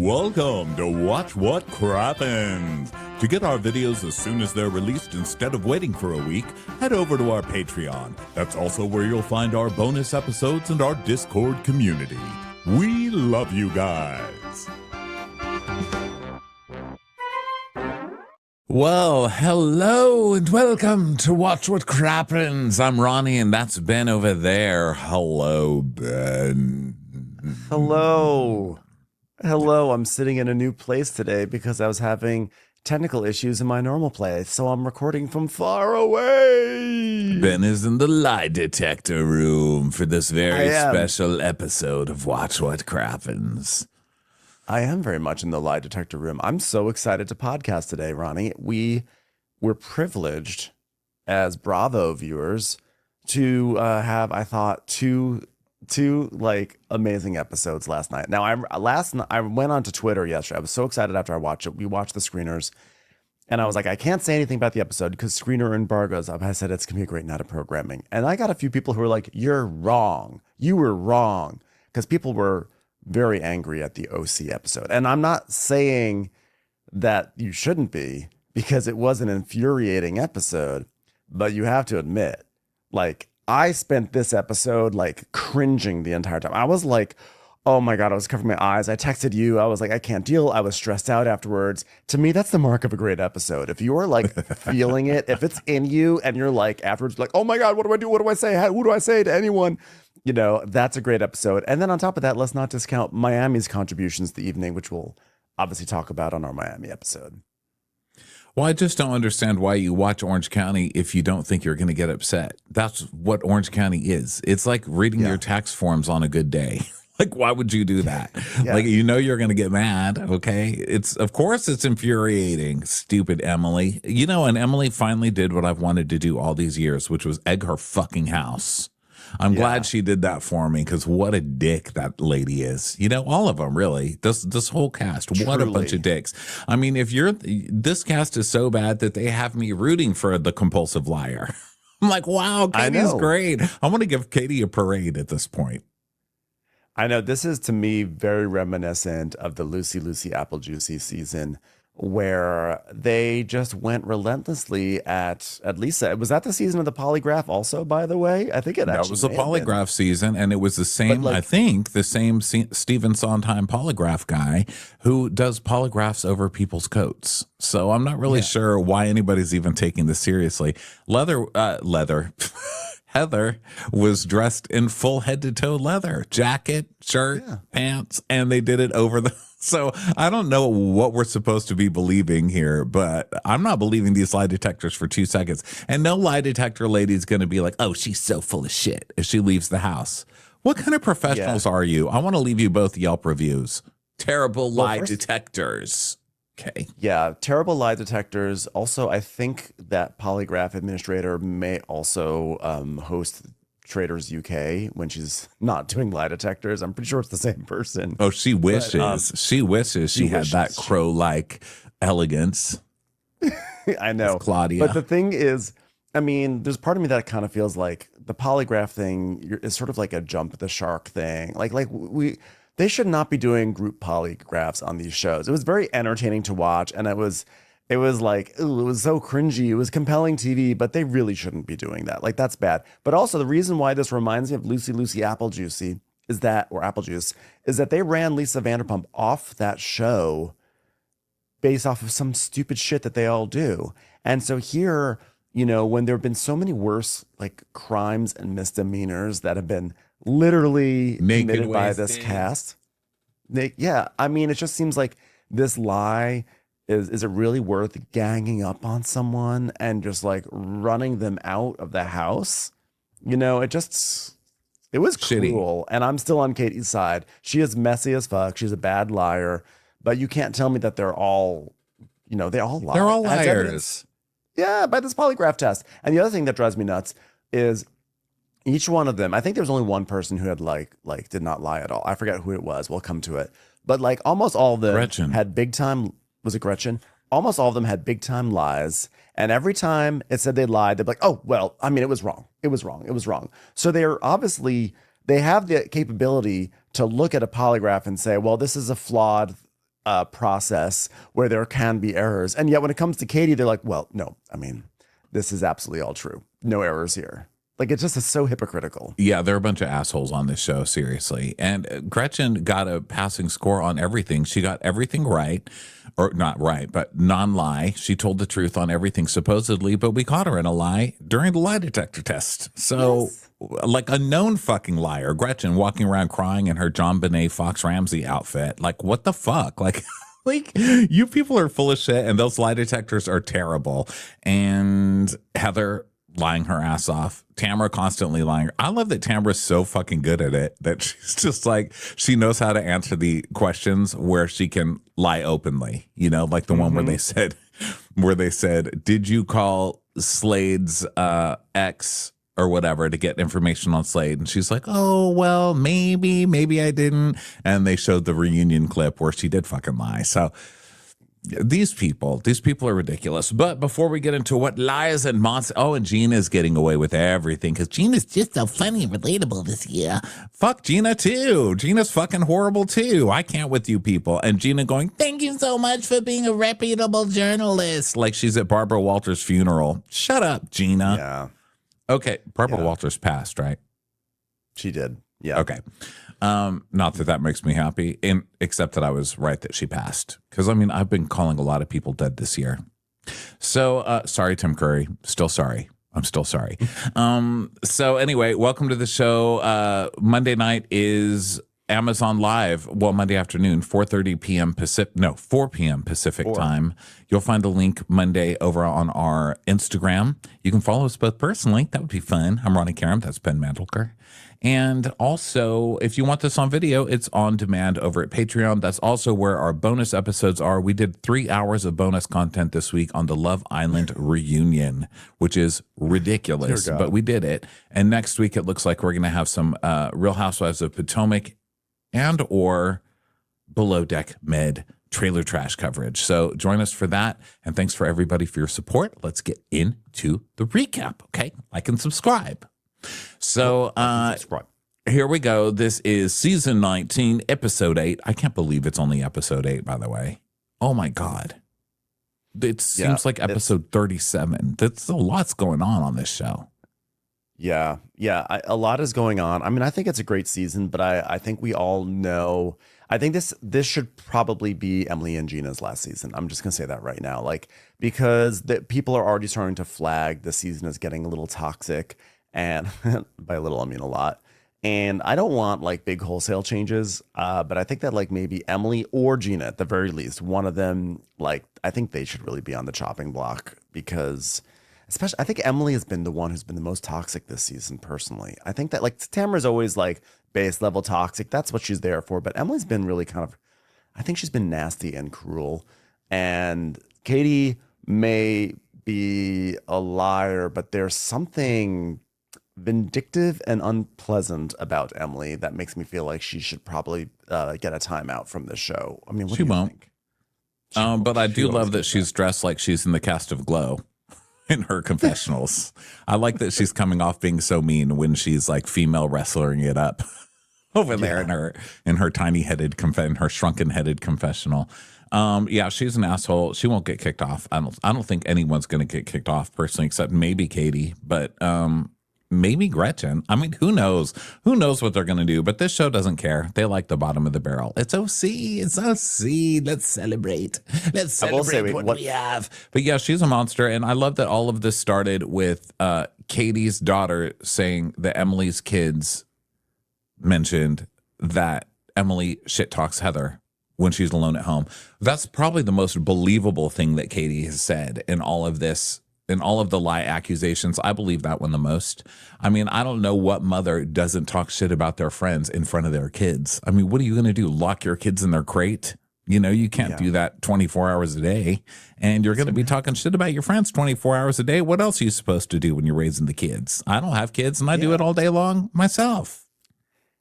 Welcome to Watch What Crappens. To get our videos as soon as they're released instead of waiting for a week, head over to our Patreon. That's also where you'll find our bonus episodes and our Discord community. We love you guys. Well, hello and welcome to Watch What Crappens. I'm Ronnie and that's Ben over there. Hello, Ben. Hello. Hello, I'm sitting in a new place today because I was having technical issues in my normal place, so I'm recording from far away. Ben is in the lie detector room for this very special episode of Watch What Crappens. I am very much in the lie detector room. I'm so excited to podcast today, Ronnie. We were privileged as Bravo viewers to have, I thought, two like amazing episodes last night. Now, I went onto Twitter yesterday. I was so excited after I watched it. We watched the screeners, and I was like, I can't say anything about the episode because screener embargoes. I said it's gonna be a great night of programming, and I got a few people who were like, "You're wrong. You were wrong," because people were very angry at the OC episode, and I'm not saying that you shouldn't be because it was an infuriating episode, but you have to admit, like, I spent this episode like cringing the entire time. I was like, oh my God, I was covering my eyes. I texted you. I was like, I can't deal. I was stressed out afterwards. To me, that's the mark of a great episode. If you're like feeling it, if it's in you and you're like afterwards, like, oh my God, what do I do? What do I say? Who do I say to anyone? You know, that's a great episode. And then on top of that, let's not discount Miami's contributions to the evening, which we'll obviously talk about on our Miami episode. Well, I just don't understand why you watch Orange County if you don't think you're going to get upset. That's what Orange County is. It's like reading your tax forms on a good day. Like, why would you do that? Like, you know you're going to get mad, okay? Of course it's infuriating, stupid Emily. You know, and Emily finally did what I've wanted to do all these years, which was egg her fucking house. I'm glad she did that for me because what a dick that lady is. You know, all of them, really. This whole cast, what a bunch of dicks. I mean, this cast is so bad that they have me rooting for the compulsive liar. I'm like, wow, Katie's great. I want to give Katie a parade at this point. I know this is to me very reminiscent of the Lucy Apple Juicy season where they just went relentlessly at Lisa. Was that the season of the Polygraph also, by the way? I think that was the Polygraph season, and it was the same, I think, the same Stephen Sondheim Polygraph guy who does polygraphs over people's coats. So I'm not really sure why anybody's even taking this seriously. Heather was dressed in full head-to-toe leather, jacket, shirt, pants, and they did it over the... So I don't know what we're supposed to be believing here, but I'm not believing these lie detectors for 2 seconds. And no lie detector lady is going to be like, oh, she's so full of shit if she leaves the house. What kind of professionals are you? I want to leave you both Yelp reviews. Terrible lie detectors. Okay. Yeah, terrible lie detectors. Also, I think that Polygraph administrator may also host Traders UK when she's not doing lie detectors. I'm pretty sure it's the same person. Oh, she wishes. She wishes she had that crow-like elegance. I know. Claudia. But the thing is, I mean, there's part of me that kind of feels like the polygraph thing is sort of like a jump the shark thing. They should not be doing group polygraphs on these shows. It was very entertaining to watch, and it was like, ooh, it was so cringy. It was compelling TV, but they really shouldn't be doing that. Like, that's bad. But also the reason why this reminds me of Lucy Apple Juicy Apple Juice is that they ran Lisa Vanderpump off that show based off of some stupid shit that they all do. And so here, you know, when there have been so many worse like crimes and misdemeanors that have been literally committed by this cast. I mean, it just seems like this lie is it really worth ganging up on someone and just like running them out of the house? You know, it was cruel. And I'm still on Katie's side. She is messy as fuck. She's a bad liar, but you can't tell me that they're all, you know, they all lie. They're all liars. Yeah, by this polygraph test. And the other thing that drives me nuts is each one of them, I think there was only one person who had like did not lie at all. I forget who it was. We'll come to it. But like almost all of them had big time. Was it Gretchen? Almost all of them had big time lies. And every time it said they lied, they'd be like, oh, well, I mean, it was wrong. It was wrong. It was wrong. So they have the capability to look at a polygraph and say, well, this is a flawed process where there can be errors. And yet when it comes to Katie, they're like, well, no, I mean, this is absolutely all true. No errors here. Like, it just is so hypocritical. Yeah, they're a bunch of assholes on this show, seriously. And Gretchen got a passing score on everything. She got everything right, or not right, but non-lie. She told the truth on everything, supposedly, but we caught her in a lie during the lie detector test. So, yes. Like a known fucking liar, Gretchen walking around crying in her John Benet Fox Ramsey outfit. Like, what the fuck? Like, you people are full of shit, and those lie detectors are terrible. And Heather lying her ass off. Tamara constantly lying. I love that Tamara's so fucking good at it that she's just like, she knows how to answer the questions where she can lie openly. You know, like the one where they said, did you call Slade's ex or whatever to get information on Slade? And she's like, oh, well, maybe I didn't. And they showed the reunion clip where she did fucking lie. So these people are ridiculous. But before we get into what lies and and Gina's getting away with everything because Gina's just so funny and relatable this year. Fuck Gina too. Gina's fucking horrible too. I can't with you people. And Gina going, thank you so much for being a reputable journalist. Like she's at Barbara Walters' funeral. Shut up, Gina. Yeah. Okay. Barbara Walters passed, right? She did. Yeah. Okay. Not that makes me happy, except that I was right that she passed. Because, I mean, I've been calling a lot of people dead this year. So, sorry, Tim Curry. Still sorry. I'm still sorry. So anyway, welcome to the show. Monday night is Amazon Live. Well, Monday afternoon, 4:30 p.m. Pacific. No, 4 p.m. Pacific time. You'll find a link Monday over on our Instagram. You can follow us both personally. That would be fun. I'm Ronnie Karam. That's Ben Mandelker. And also, if you want this on video, it's on demand over at Patreon. That's also where our bonus episodes are. We did 3 hours of bonus content this week on the Love Island reunion, which is ridiculous, but we did it. And next week, it looks like we're going to have some Real Housewives of Potomac and or Below Deck Med trailer trash coverage. So join us for that. And thanks for everybody for your support. Let's get into the recap, okay? Like and subscribe. So here we go. This is season 19, episode 8. I can't believe it's only episode 8, by the way. Oh my God. It seems like episode 37. That's a lot's going on this show. Yeah. A lot is going on. I mean, I think it's a great season, but I think we all know. I think this should probably be Emily and Gina's last season. I'm just gonna say that right now, like because people are already starting to flag the season is getting a little toxic. And by a little, I mean a lot. And I don't want like big wholesale changes, but I think that like maybe Emily or Gina, at the very least, one of them, like I think they should really be on the chopping block because especially I think Emily has been the one who's been the most toxic this season personally. I think that like Tamara's always like base level toxic. That's what she's there for. But Emily's been really I think she's been nasty and cruel. And Katie may be a liar, but there's something vindictive and unpleasant about Emily that makes me feel like she should probably get a timeout from this show. I mean, what do you think? But I do love that she's dressed like she's in the cast of Glow in her confessionals. I like that she's coming off being so mean when she's like female wrestling it up over there in her tiny headed in her shrunken headed confessional. She's an asshole. She won't get kicked off. I don't think anyone's going to get kicked off personally, except maybe Katie, but maybe Gretchen. I mean, who knows? Who knows what they're going to do? But this show doesn't care. They like the bottom of the barrel. It's OC. It's OC. Let's celebrate. Let's celebrate what we have. But yeah, she's a monster. And I love that all of this started with Katie's daughter saying that Emily's kids mentioned that Emily shit talks Heather when she's alone at home. That's probably the most believable thing that Katie has said in all of this. In all of the lie accusations, I believe that one the most. I mean, I don't know what mother doesn't talk shit about their friends in front of their kids. I mean, what are you going to do? Lock your kids in their crate? You know, you can't do that 24 hours a day. And you're going to be talking shit about your friends 24 hours a day. What else are you supposed to do when you're raising the kids? I don't have kids, and I do it all day long myself.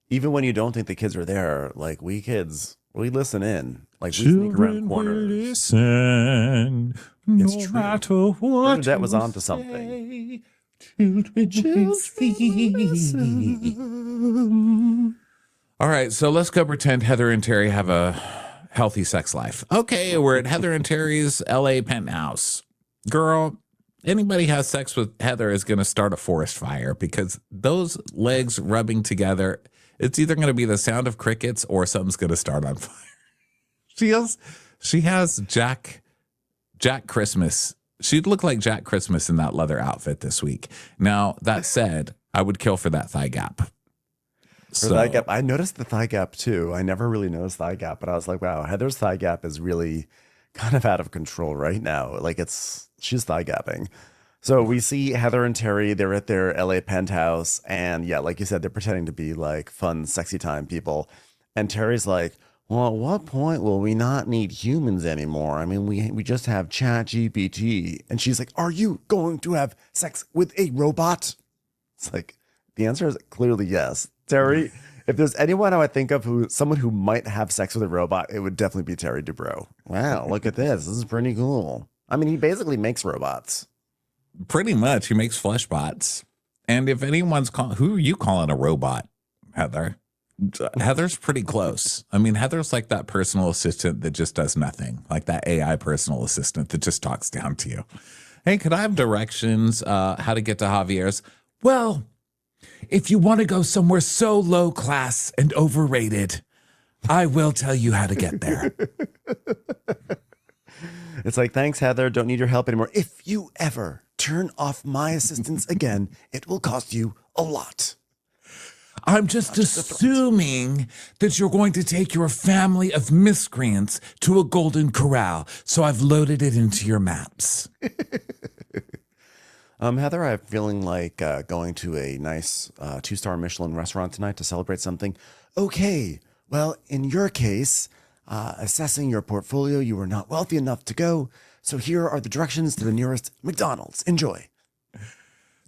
Even when you don't think the kids are there, like we kids, we listen in. Like we sneak around corners. Listen. It's no matter what Bernadette was on to something. All right, so let's go pretend Heather and Terry have a healthy sex life. Okay, we're at Heather and Terry's LA penthouse. Girl, anybody has sex with Heather is going to start a forest fire because those legs rubbing together, it's either going to be the sound of crickets or something's going to start on fire. She has Jack Christmas. She'd look like Jack Christmas in that leather outfit this week. Now, that said, I would kill for that thigh gap. Thigh gap, I noticed the thigh gap too. I never really noticed thigh gap, but I was like, wow, Heather's thigh gap is really kind of out of control right now. Like she's thigh gapping. So we see Heather and Terry, they're at their LA penthouse. And yeah, like you said, they're pretending to be like fun, sexy time people. And Terry's like, well, at what point will we not need humans anymore? I mean, we just have ChatGPT. And she's like, are you going to have sex with a robot? It's like, the answer is clearly yes. Terry, if there's anyone I would think of someone who might have sex with a robot, it would definitely be Terry Dubrow. Wow, look at this. This is pretty cool. I mean, he basically makes robots. Pretty much. He makes flesh bots. And if anyone's who are you calling a robot, Heather? Heather's pretty close. I mean, Heather's like that personal assistant that just does nothing, like that AI personal assistant that just talks down to you. Hey, could I have directions how to get to Javier's? Well, if you want to go somewhere so low class and overrated, I will tell you how to get there. It's like, thanks, Heather. Don't need your help anymore. If you ever turn off my assistance again, it will cost you a lot. I'm just assuming that you're going to take your family of miscreants to a golden corral, so I've loaded it into your maps. Heather, I'm feeling like going to a nice 2-star Michelin restaurant tonight to celebrate something. Okay, well, in your case, assessing your portfolio, you were not wealthy enough to go, so here are the directions to the nearest McDonald's. Enjoy.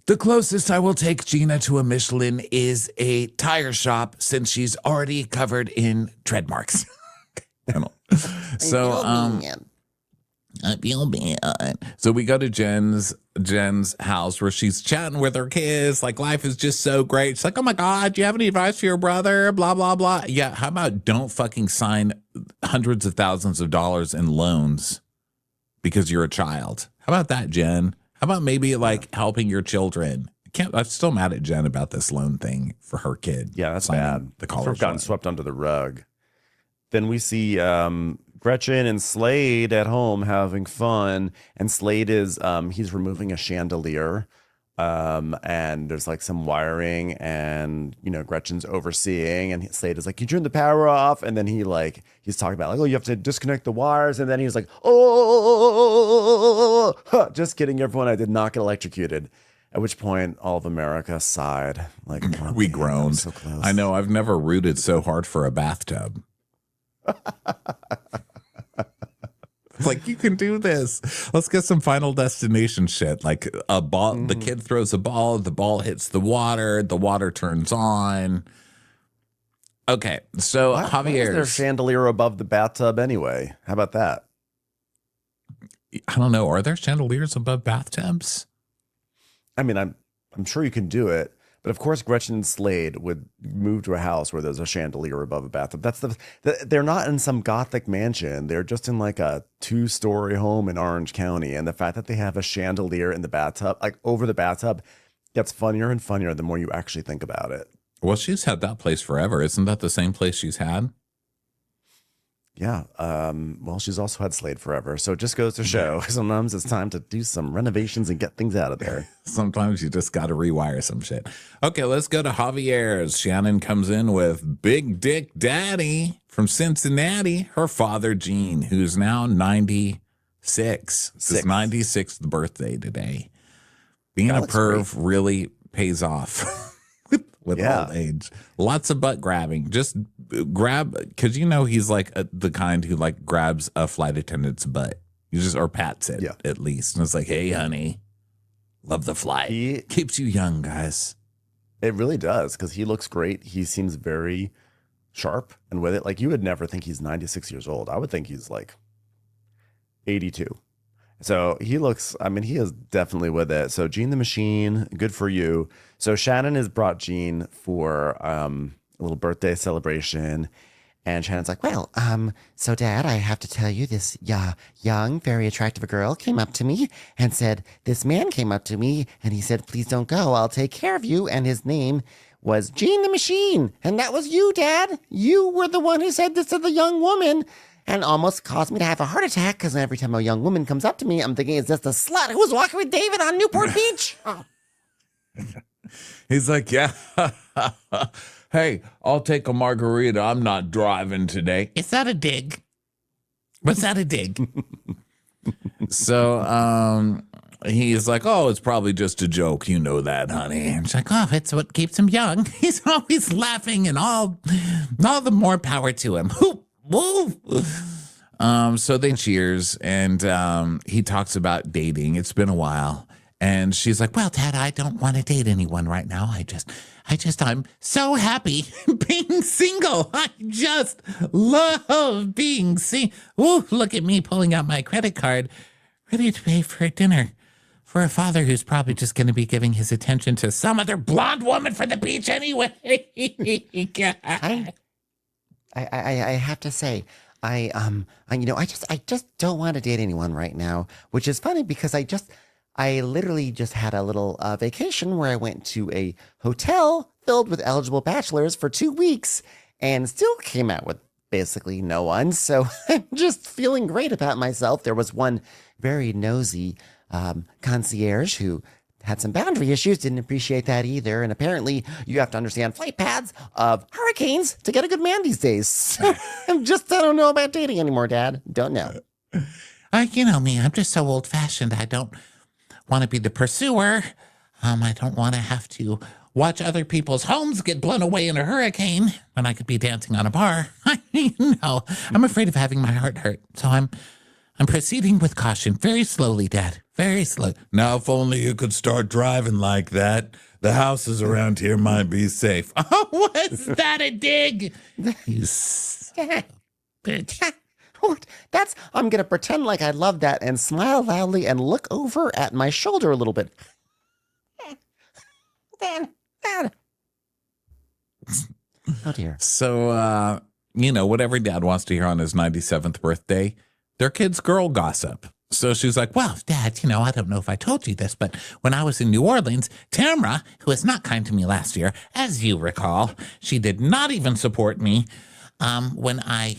The closest I will take Gina to a Michelin is a tire shop since she's already covered in tread marks. So, I feel bad. So we go to Jen's house where she's chatting with her kids. Like, life is just so great. She's like, oh my God, do you have any advice for your brother? Blah, blah, blah. Yeah, how about don't fucking sign hundreds of thousands of dollars in loans because you're a child? How about that, Jen? How about maybe like helping your children? I'm still mad at Jen about this loan thing for her kid. Yeah, that's bad. The college gotten swept under the rug. Then we see Gretchen and Slade at home having fun, and Slade is he's removing a chandelier, and there's like some wiring, and Gretchen's overseeing, and Slade is like, you turn the power off, and then he's talking about like, oh, you have to disconnect the wires, and then he's like, oh, just kidding, everyone, I did not get electrocuted. At which point, all of America sighed. Like, oh, we groaned. So close. I know. I've never rooted so hard for a bathtub. Like, you can do this. Let's get some Final Destination shit. Like a ball, the kid throws a ball, the ball hits the water turns on. Okay, so Javier's. Why is there a chandelier above the bathtub anyway? How about that? I don't know. Are there chandeliers above bathtubs? I mean, I'm sure you can do it, but of course Gretchen and Slade would move to a house where there's a chandelier above a bathtub. They're not in some gothic mansion. They're just in like a 2-story home in Orange County, and the fact that they have a chandelier in the bathtub, like over the bathtub, gets funnier and funnier the more you actually think about it. Well, she's had that place forever. Isn't that the same place she's had? Yeah. Well, she's also had Slade forever. So it just goes to show sometimes it's time to do some renovations and get things out of there. Sometimes you just got to rewire some shit. Okay, let's go to Javier's. Shannon comes in with Big Dick Daddy from Cincinnati, her father, Gene, who's now 96. It's his 96th birthday today. Being a perv really pays off. With old age, lots of butt grabbing. Just grab, because he's like the kind who like grabs a flight attendant's butt. Or pats it at least, and it's like, hey, honey, love the flight. Keeps you young, guys. It really does, because he looks great. He seems very sharp and with it. Like, you would never think he's 96 years old. I would think he's like 82. So he looks, he is definitely with it. So Gene the Machine, good for you. So Shannon has brought Gene for a little birthday celebration. And Shannon's like, well, so Dad, I have to tell you, this young, very attractive girl came up to me and said, this man came up to me and he said, please don't go. I'll take care of you. And his name was Gene the Machine. And that was you, Dad. You were the one who said this to the young woman and almost caused me to have a heart attack because every time a young woman comes up to me, I'm thinking, is this the slut who was walking with David on Newport Beach? Oh. He's like, yeah. Hey, I'll take a margarita. I'm not driving today. Is that a dig? Was that a dig? So he's like, oh, it's probably just a joke. You know that, honey. And she's like, oh, it's what keeps him young. He's always laughing and all the more power to him. Woo! So they cheers and he talks about dating. It's been a while. And she's like, well, Dad, I don't want to date anyone right now. I'm so happy being single. I just love being single. Ooh, look at me pulling out my credit card, ready to pay for dinner for a father who's probably just going to be giving his attention to some other blonde woman for the beach anyway. I have to say, I just don't want to date anyone right now, which is funny because I literally just had a little vacation where I went to a hotel filled with eligible bachelors for 2 weeks and still came out with basically no one. So I'm just feeling great about myself. There was one very nosy concierge who had some boundary issues, didn't appreciate that either. And apparently you have to understand flight paths of hurricanes to get a good man these days. I don't know about dating anymore, Dad. Don't know. You know me, I'm just so old fashioned. I don't want to be the pursuer. I don't want to have to watch other people's homes get blown away in a hurricane when I could be dancing on a bar. No, I'm afraid of having my heart hurt. So I'm proceeding with caution, very slowly, Dad, very slow. Now, if only you could start driving like that, the houses around here might be safe. Oh, was that a dig? You bitch. I'm going to pretend like I love that and smile loudly and look over at my shoulder a little bit. Dad. Oh, dear. So, what every dad wants to hear on his 97th birthday, their kid's girl gossip. So she's like, well, Dad, I don't know if I told you this, but when I was in New Orleans, Tamara, who was not kind to me last year, as you recall, she did not even support me when I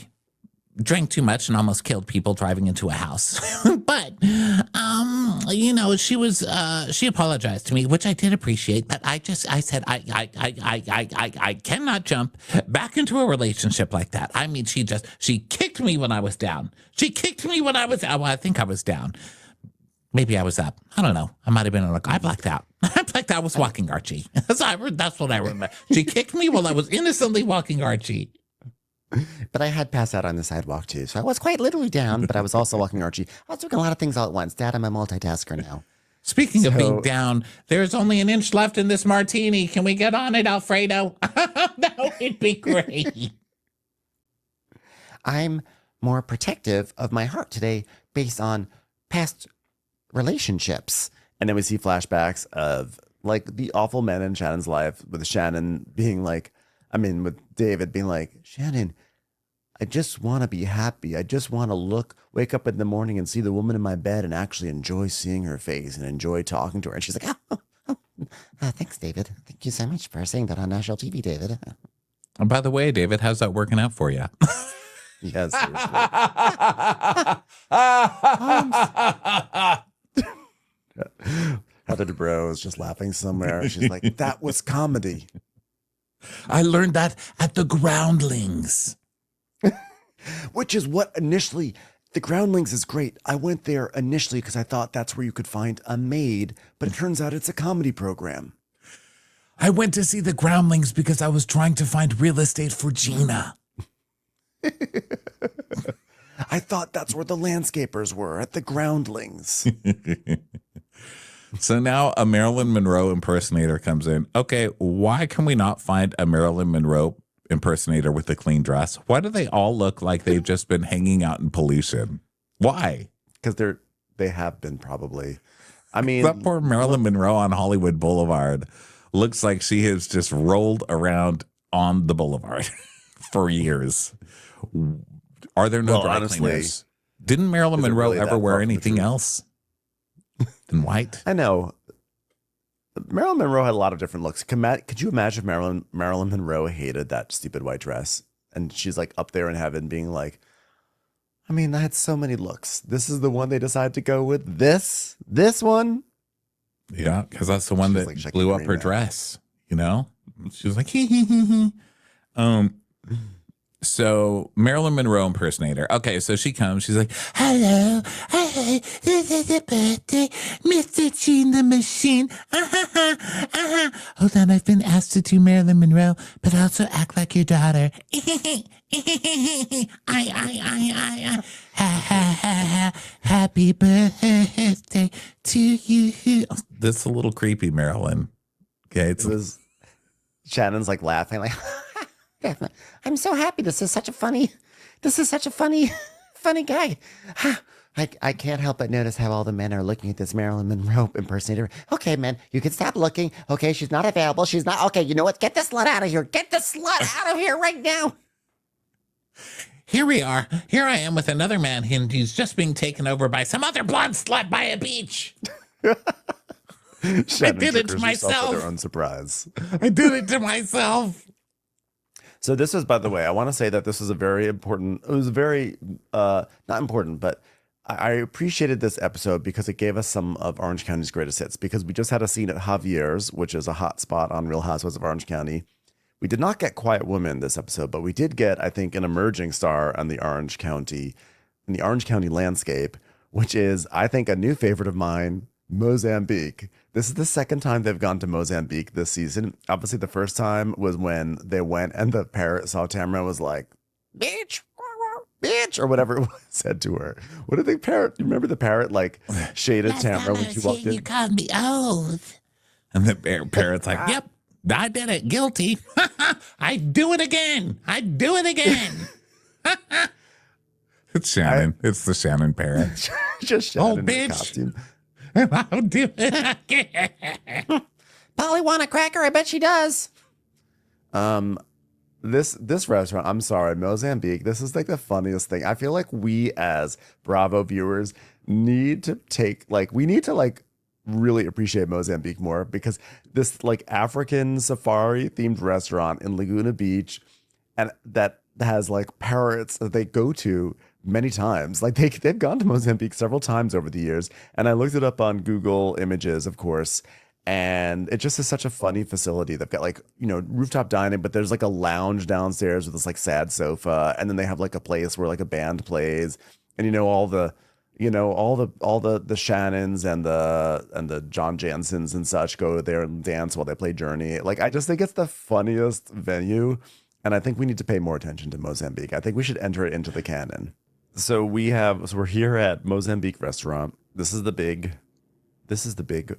drank too much and almost killed people driving into a house. But, she apologized to me, which I did appreciate. But I said, I cannot jump back into a relationship like that. I mean, she kicked me when I was down. Well, I think I was down. Maybe I was up. I don't know. I might have been I blacked out. I was walking Archie. That's what I remember. She kicked me while I was innocently walking Archie. But I had passed out on the sidewalk too, so I was quite literally down, but I was also walking Archie. I was doing a lot of things all at once. Dad, I'm a multitasker now. Speaking of being down, there's only an inch left in this martini. Can we get on it, Alfredo? That would be great. I'm more protective of my heart today based on past relationships. And then we see flashbacks of like the awful men in Shannon's life, with Shannon being like, with David being like, Shannon, I just want to be happy. I just want to wake up in the morning and see the woman in my bed and actually enjoy seeing her face and enjoy talking to her. And she's like, thanks, David. Thank you so much for saying that on national TV, David. And by the way, David, how's that working out for you? Yes. Heather Dubrow is just laughing somewhere. She's like, that was comedy. I learned that at the Groundlings. Which is what initially, the Groundlings is great. I went there initially because I thought that's where you could find a maid, but it turns out it's a comedy program. I went to see the Groundlings because I was trying to find real estate for Gina. I thought that's where the landscapers were, at the Groundlings. So now a Marilyn Monroe impersonator comes in. Okay, why can we not find a Marilyn Monroe impersonator with a clean dress? Why do they all look like they've just been hanging out in pollution? Why? Because they have been probably. That poor Marilyn Monroe on Hollywood Boulevard looks like she has just rolled around on the boulevard for years. Are there no dry cleaners? Didn't Marilyn Monroe ever wear anything else than white? I know. Marilyn Monroe had a lot of different looks. Could you imagine if Marilyn Monroe hated that stupid white dress? And she's like up there in heaven being like, I mean, I had so many looks. This is the one they decided to go with. This one. Yeah, because that's the one that like blew up her dress. You know, she was like, hee, hee, hee, hee. So Marilyn Monroe impersonator. Okay, so she comes. She's like, "Hello, hey, this is a birthday, Mr. Gene the Machine." Hold on, I've been asked to do Marilyn Monroe, but also act like your daughter. Happy birthday to you. This is a little creepy, Marilyn. Okay, Shannon's like laughing, like. I'm so happy. This is such a funny guy. I can't help but notice how all the men are looking at this Marilyn Monroe impersonator. Okay, men, you can stop looking. Okay, she's not available. She's not. Okay, you know what? Get this slut out of here. Get this slut out of here right now. Here we are. Here I am with another man, and he's just being taken over by some other blonde slut by a beach. I did it to myself. To their own surprise. I did it to myself. So this is, by the way, I want to say that this was a very important, it was very, not important, but I appreciated this episode because it gave us some of Orange County's greatest hits, because we just had a scene at Javier's, which is a hot spot on Real Housewives of Orange County. We did not get Quiet Woman this episode, but we did get, I think, an emerging star on the Orange County landscape, which is, I think, a new favorite of mine, Mosamb Beek. This is the second time they've gone to Mosamb Beek this season. Obviously, the first time was when they went and the parrot saw Tamara, was like, bitch, or whatever it said to her. What did the parrot, you remember the parrot like shaded Tamara when she walked in? You called me old. And the parrot's like, yep, I did it. Guilty. I do it again. It's Shannon. It's the Shannon parrot. Just Shannon in a costume. I'll do it again. Polly want a cracker? I bet she does. This restaurant, I'm sorry, Mosamb Beek, this is like the funniest thing. I feel like we as Bravo viewers need to really appreciate Mosamb Beek more, because this like African safari themed restaurant in Laguna Beach, and that has like parrots that they go to many times. Like they've gone to Mosamb Beek several times over the years. And I looked it up on Google Images, of course. And it just is such a funny facility. They've got like, rooftop dining, but there's like a lounge downstairs with this like sad sofa. And then they have like a place where like a band plays, and all the Shannons and the John Jansons and such go there and dance while they play Journey. Like, I just think it's the funniest venue. And I think we need to pay more attention to Mosamb Beek. I think we should enter it into the canon. So we're here at Mosamb Beek restaurant. This is the big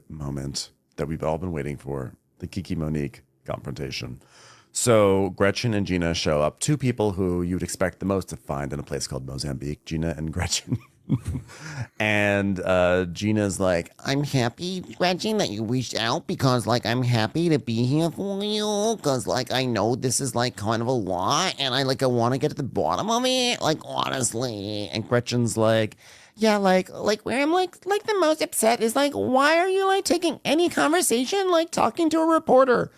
moment that we've all been waiting for, the Kiki Monique confrontation. So Gretchen and Gina show up, two people who you'd expect the most to find in a place called Mosamb Beek, Gina and Gretchen. And Gina's like, I'm happy, Gretchen, that you reached out, because like I'm happy to be here for you, because like I know this is like kind of a lot, and I want to get to the bottom of it, like honestly. And Gretchen's like, yeah, like where I'm like the most upset is like, why are you like taking any conversation like talking to a reporter?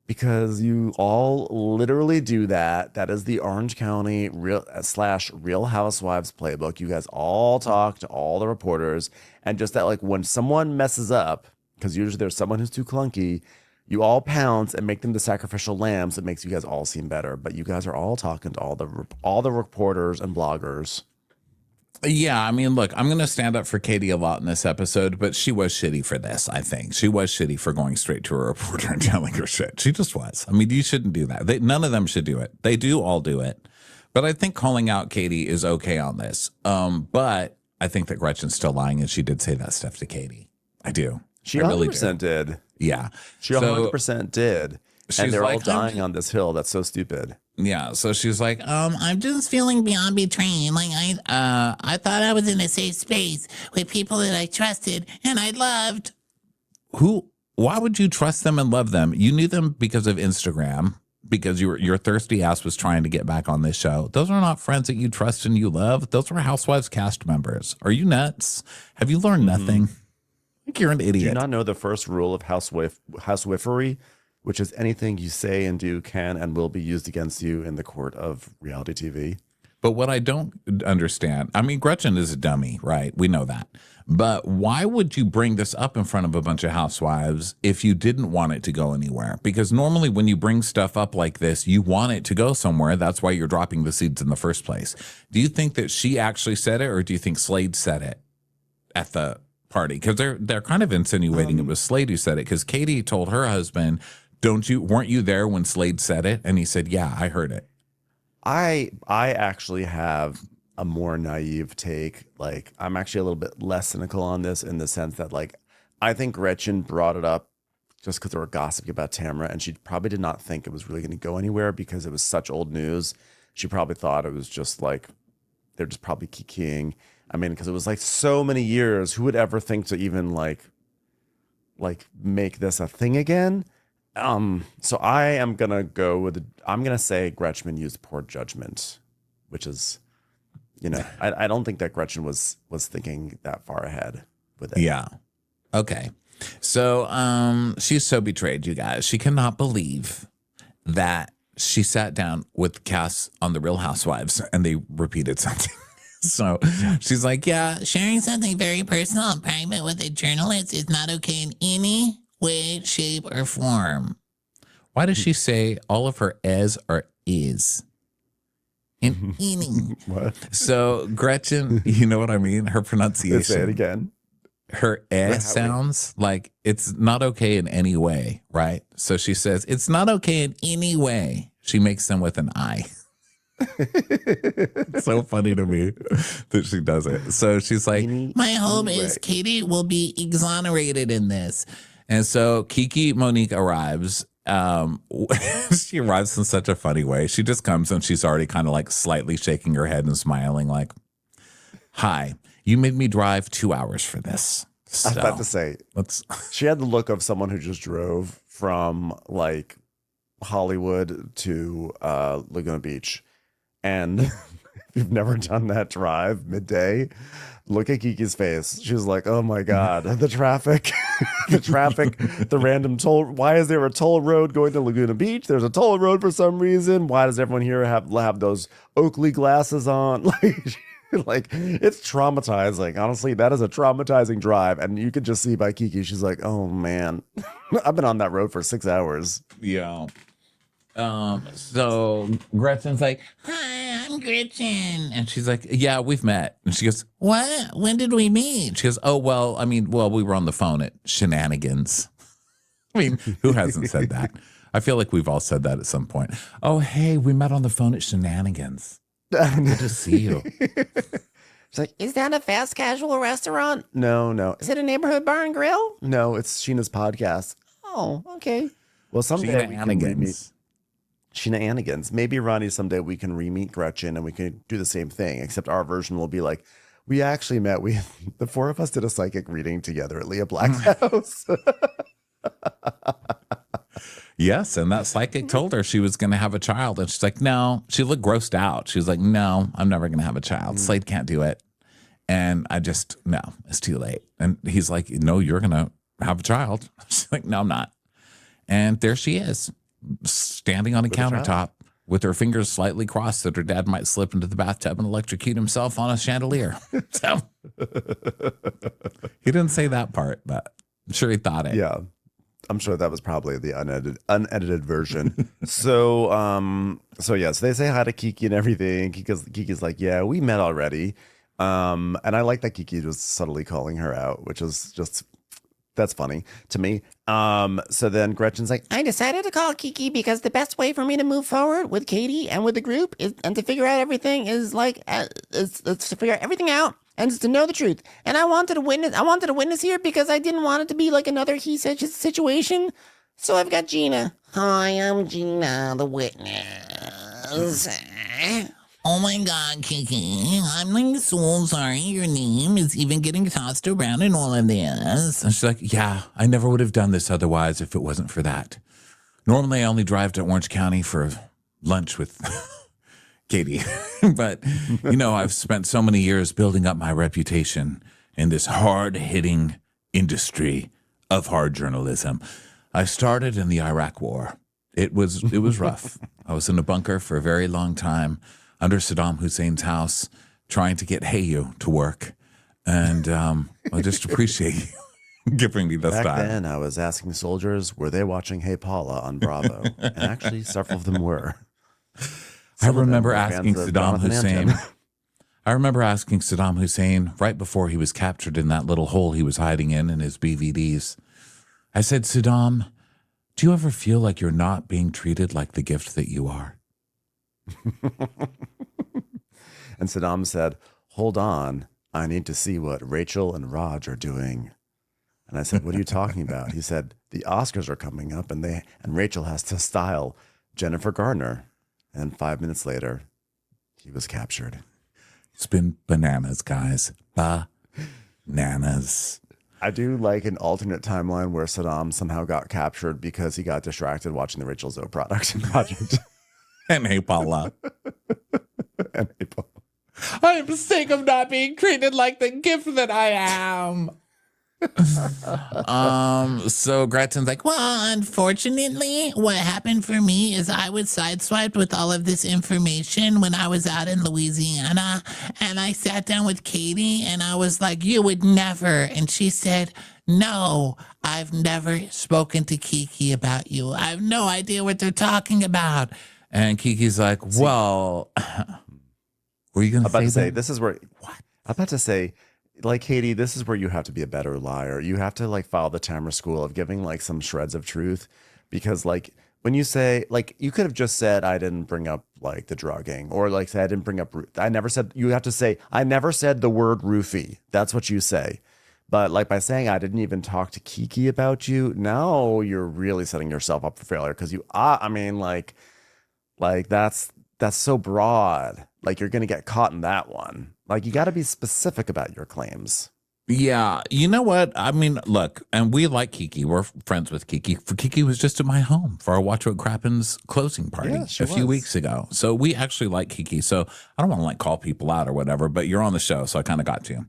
Because you all literally do that. That is the Orange County Real Housewives playbook. You guys all talk to all the reporters, and just that, like, when someone messes up, because usually there's someone who's too clunky, you all pounce and make them the sacrificial lambs. It makes you guys all seem better. But you guys are all talking to all the reporters and bloggers. Yeah, I mean, look, I'm going to stand up for Katie a lot in this episode, but she was shitty for this, I think. She was shitty for going straight to a reporter and telling her shit. She just was. I mean, you shouldn't do that. None of them should do it. They do all do it. But I think calling out Katie is okay on this. But I think that Gretchen's still lying, and she did say that stuff to Katie. I do. She 100% did. Yeah. She 100% did. And they're all dying on this hill. That's so stupid. Yeah, so she's like, I'm just feeling beyond betraying. Like I thought I was in a safe space with people that I trusted and I loved. Why would you trust them and love them? You knew them because of Instagram. because your thirsty ass was trying to get back on this show. Those are not friends that you trust and you love. Those were Housewives cast members. Are you nuts? Have you learned nothing? I think you're an idiot. Do you not know the first rule of housewifery, which is anything you say and do can and will be used against you in the court of reality TV? But what I don't understand, I mean, Gretchen is a dummy, right? We know that. But why would you bring this up in front of a bunch of housewives if you didn't want it to go anywhere? Because normally when you bring stuff up like this, you want it to go somewhere. That's why you're dropping the seeds in the first place. Do you think that she actually said it, or do you think Slade said it at the party? Because they're kind of insinuating it was Slade who said it, because Katie told her husband, weren't you there when Slade said it? And he said, yeah, I heard it. I actually have a more naive take. Like, I'm actually a little bit less cynical on this, in the sense that, like, I think Gretchen brought it up just because they were gossiping about Tamara, and she probably did not think it was really going to go anywhere because it was such old news. She probably thought it was just like, they're just probably kikiing. I mean, because it was like so many years. Who would ever think to even like make this a thing again? So I am gonna I'm gonna say Gretchen used poor judgment, which is, I don't think that Gretchen was thinking that far ahead with it. Yeah. Okay. So she's so betrayed, you guys. She cannot believe that she sat down with Cass on the Real Housewives and they repeated something. So she's like, yeah, sharing something very personal and private with a journalist is not okay in any way, shape, or form. Why does she say all of her as are is? In any. What? So Gretchen, you know what I mean? Her pronunciation. Say it again. Her sounds like it's not okay in any way, right? So she says, it's not okay in any way. She makes them with an I. It's so funny to me that she does it. So she's like, my hope is Katie will be exonerated in this. And so Kiki Monique arrives. She arrives in such a funny way. She just comes and she's already kind of like slightly shaking her head and smiling like, hi, you made me drive 2 hours for this. So, I was about to say, she had the look of someone who just drove from like Hollywood to Laguna Beach. And if you've never done that drive midday, look at Kiki's face. She's like, oh my God, the traffic, the random toll. Why is there a toll road going to Laguna Beach? There's a toll road for some reason. Why does everyone here have those Oakley glasses on? Like, it's traumatizing. Honestly, that is a traumatizing drive. And you could just see by Kiki, she's like, oh man, I've been on that road for 6 hours. Yeah. So Gretchen's like, hi, I'm Gretchen. And she's like, yeah, we've met. And she goes, what? When did we meet? She goes, oh, well, we were on the phone at Shenanigans. I mean, who hasn't said that? I feel like we've all said that at some point. Oh, hey, we met on the phone at Shenanigans. Good to see you. She's like, is that a fast casual restaurant? No. Is it a neighborhood bar and grill? No, it's Sheena's podcast. Oh, okay. Well, someday we can Shenanigans. Shenanigans. Maybe, Ronnie, someday we can re-meet Gretchen and we can do the same thing, except our version will be like, we actually met. The four of us did a psychic reading together at Leah Black's house. Yes, and that psychic told her she was going to have a child. And she's like, no. She looked grossed out. She was like, no, I'm never going to have a child. Slade can't do it. And no, it's too late. And he's like, no, you're going to have a child. She's like, no, I'm not. And there she is, standing on a countertop with her fingers slightly crossed that her dad might slip into the bathtub and electrocute himself on a chandelier. So he didn't say that part, but I'm sure he thought it. Yeah. I'm sure that was probably the unedited version. So yes, they say hi to Kiki and everything. Kiki's like, yeah, we met already. And I like that Kiki was subtly calling her out, which is just, that's funny to me. So then Gretchen's like, I decided to call Kiki because the best way for me to move forward with Katie and with the group and to figure out everything is to figure everything out. And just to know the truth. And I wanted a witness here because I didn't want it to be like another he said situation. So I've got Gina. Hi, I'm Gina, the witness. Oh my God, Kiki. I'm like so sorry your name is even getting tossed around in all of this. And she's like, yeah, I never would have done this otherwise if it wasn't for that. Normally, I only drive to Orange County for lunch with Katie. But, I've spent so many years building up my reputation in this hard-hitting industry of hard journalism. I started in the Iraq War. It was rough. I was in a bunker for a very long time under Saddam Hussein's house trying to get Hey You to work. And I just appreciate you giving me this Back time. then, I was asking soldiers, were they watching Hey Paula on Bravo? And actually, several of them were. I remember asking Saddam Hussein. I remember asking Saddam Hussein right before he was captured in that little hole he was hiding in his BVDs. I said, Saddam, do you ever feel like you're not being treated like the gift that you are? And Saddam said, hold on, I need to see what Rachel and Raj are doing. And I said, what are you talking about? He said, the Oscars are coming up and Rachel has to style Jennifer Garner. And 5 minutes later, he was captured. It's been bananas, guys. Bananas. I do like an alternate timeline where Saddam somehow got captured because he got distracted watching the Rachel Zoe project. And Hey Paula. And Hey Paula. I'm sick of not being treated like the gift that I am. So Gretchen's like, well, unfortunately, what happened for me is I was sideswiped with all of this information when I was out in Louisiana, and I sat down with Katie and I was like, you would never. And she said, no, I've never spoken to Kiki about you. I have no idea what they're talking about. And Kiki's like, well, were you going to say that? This is where, what? I'm about to say, like, Katie, this is where you have to be a better liar. You have to follow the Tamara school of giving some shreds of truth, because when you say, you could have just said, I didn't bring up the drugging, or say I didn't bring up, I never said, you have to say, I never said the word roofie. That's what you say. But by saying I didn't even talk to Kiki about you, now you're really setting yourself up for failure, because that's so broad. You're going to get caught in that one. You got to be specific about your claims. Yeah. You know what? I mean, look, and we like Kiki. We're friends with Kiki. Kiki was just at my home for our Watch What Crappens closing party a few weeks ago. So we actually like Kiki. So I don't want to call people out or whatever, but you're on the show, so I kind of got to.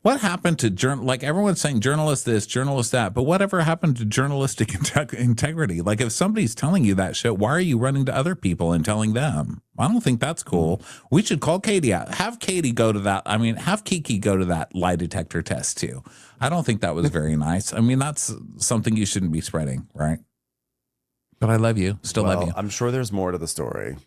What happened to everyone's saying journalist this, journalist that, but whatever happened to journalistic integrity? If somebody's telling you that shit, why are you running to other people and telling them? I don't think that's cool. We should call Katie out. Have Katie go to that. Have Kiki go to that lie detector test too. I don't think that was very nice. That's something you shouldn't be spreading, right? But I love you. Still love you. I'm sure there's more to the story.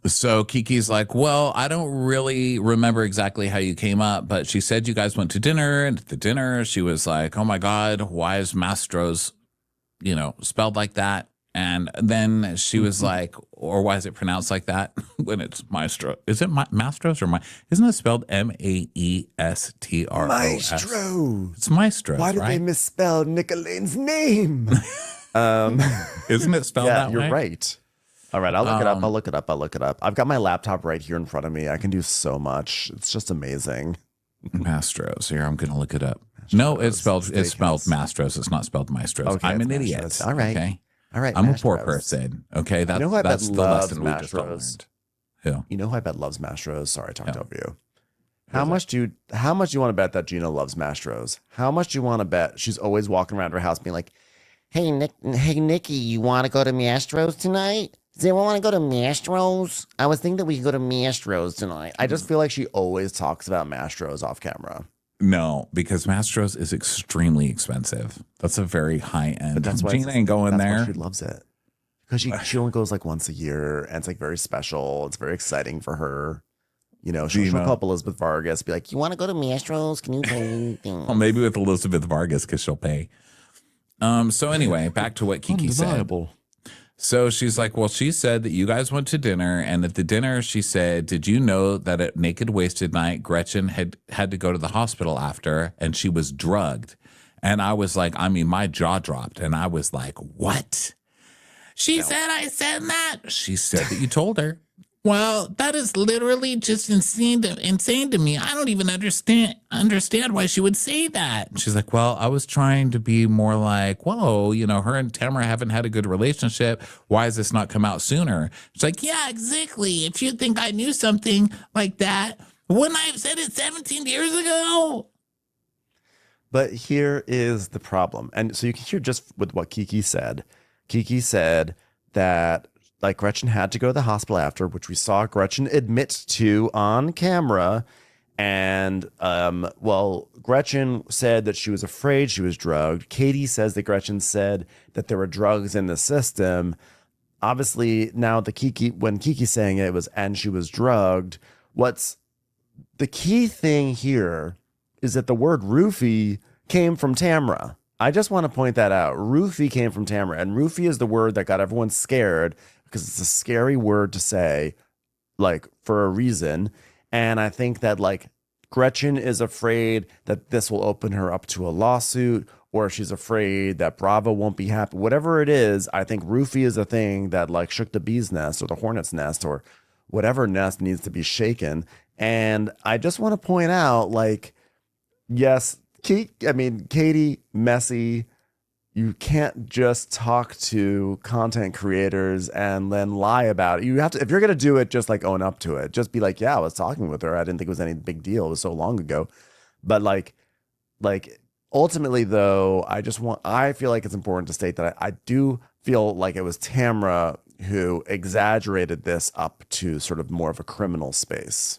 So Kiki's like, well, I don't really remember exactly how you came up, but she said you guys went to dinner, and at the dinner she was like, oh my God, why is Mastro's, spelled like that? And then she was like, or why is it pronounced like that when it's Maestro? Is it Mastro's or isn't it spelled Maestros? Maestro. It's Maestro. Why did they misspell Nicolane's name? Isn't it spelled that way? Yeah, you're right. All right, I'll look it up. I've got my laptop right here in front of me. I can do so much. It's just amazing. Mastros. Here, I'm going to look it up. No, it's spelled Mastros. It's not spelled Maestros. Okay, I'm an idiot. Mastros. All right. Okay. All right. I'm a poor person. Okay. That's the lesson we just all learned. Who? You know who I bet loves Mastros? Sorry, I talked over you. How much do you want to bet that Gina loves Mastros? How much do you want to bet she's always walking around her house being like, hey, Nikki, you want to go to Mastro's tonight? Does anyone want to go to Mastro's? I was thinking that we could go to Mastro's tonight. I just feel like she always talks about Mastro's off camera. No, because Mastro's is extremely expensive. That's a very high end. But that's why Gina ain't going there. Why she loves it. Because she only goes once a year, and it's very special. It's very exciting for her. She'll call up Elizabeth Vargas, be like, you want to go to Mastro's? Can you pay? Well, maybe with Elizabeth Vargas, because she'll pay. So anyway, back to what Kiki said. So she's like, well, she said that you guys went to dinner, and at the dinner she said, did you know that at Naked Wasted Night, Gretchen had to go to the hospital after, and she was drugged? And I was like, my jaw dropped, and I was like, what? She said I said that. She said that you told her. Well, that is literally just insane to me. I don't even understand why she would say that. And she's like, well, I was trying to be more like, whoa, her and Tamara haven't had a good relationship. Why has this not come out sooner? She's like, yeah, exactly. If you think I knew something like that, wouldn't I have said it 17 years ago? But here is the problem. And so you can hear just with what Kiki said. Kiki said that like Gretchen had to go to the hospital after, which we saw Gretchen admit to on camera. And Gretchen said that she was afraid she was drugged. Katie says that Gretchen said that there were drugs in the system. Obviously, now when Kiki's saying it was, and she was drugged. What's the key thing here is that the word roofie came from Tamara. I just want to point that out. Roofie came from Tamara, and roofie is the word that got everyone scared because it's a scary word to say, like, for a reason. And I think that, like, Gretchen is afraid that this will open her up to a lawsuit, or she's afraid that Bravo won't be happy. Whatever it is, I think roofie is a thing that, like, shook the bee's nest or the hornet's nest or whatever nest needs to be shaken. And I just want to point out, like, yes, Katie, messy. You can't just talk to content creators and then lie about it. You have to, if you're going to do it, just like own up to it. Just be like, yeah, I was talking with her. I didn't think it was any big deal. It was so long ago. But like ultimately though, I feel like it's important to state that I do feel like it was Tamara who exaggerated this up to sort of more of a criminal space.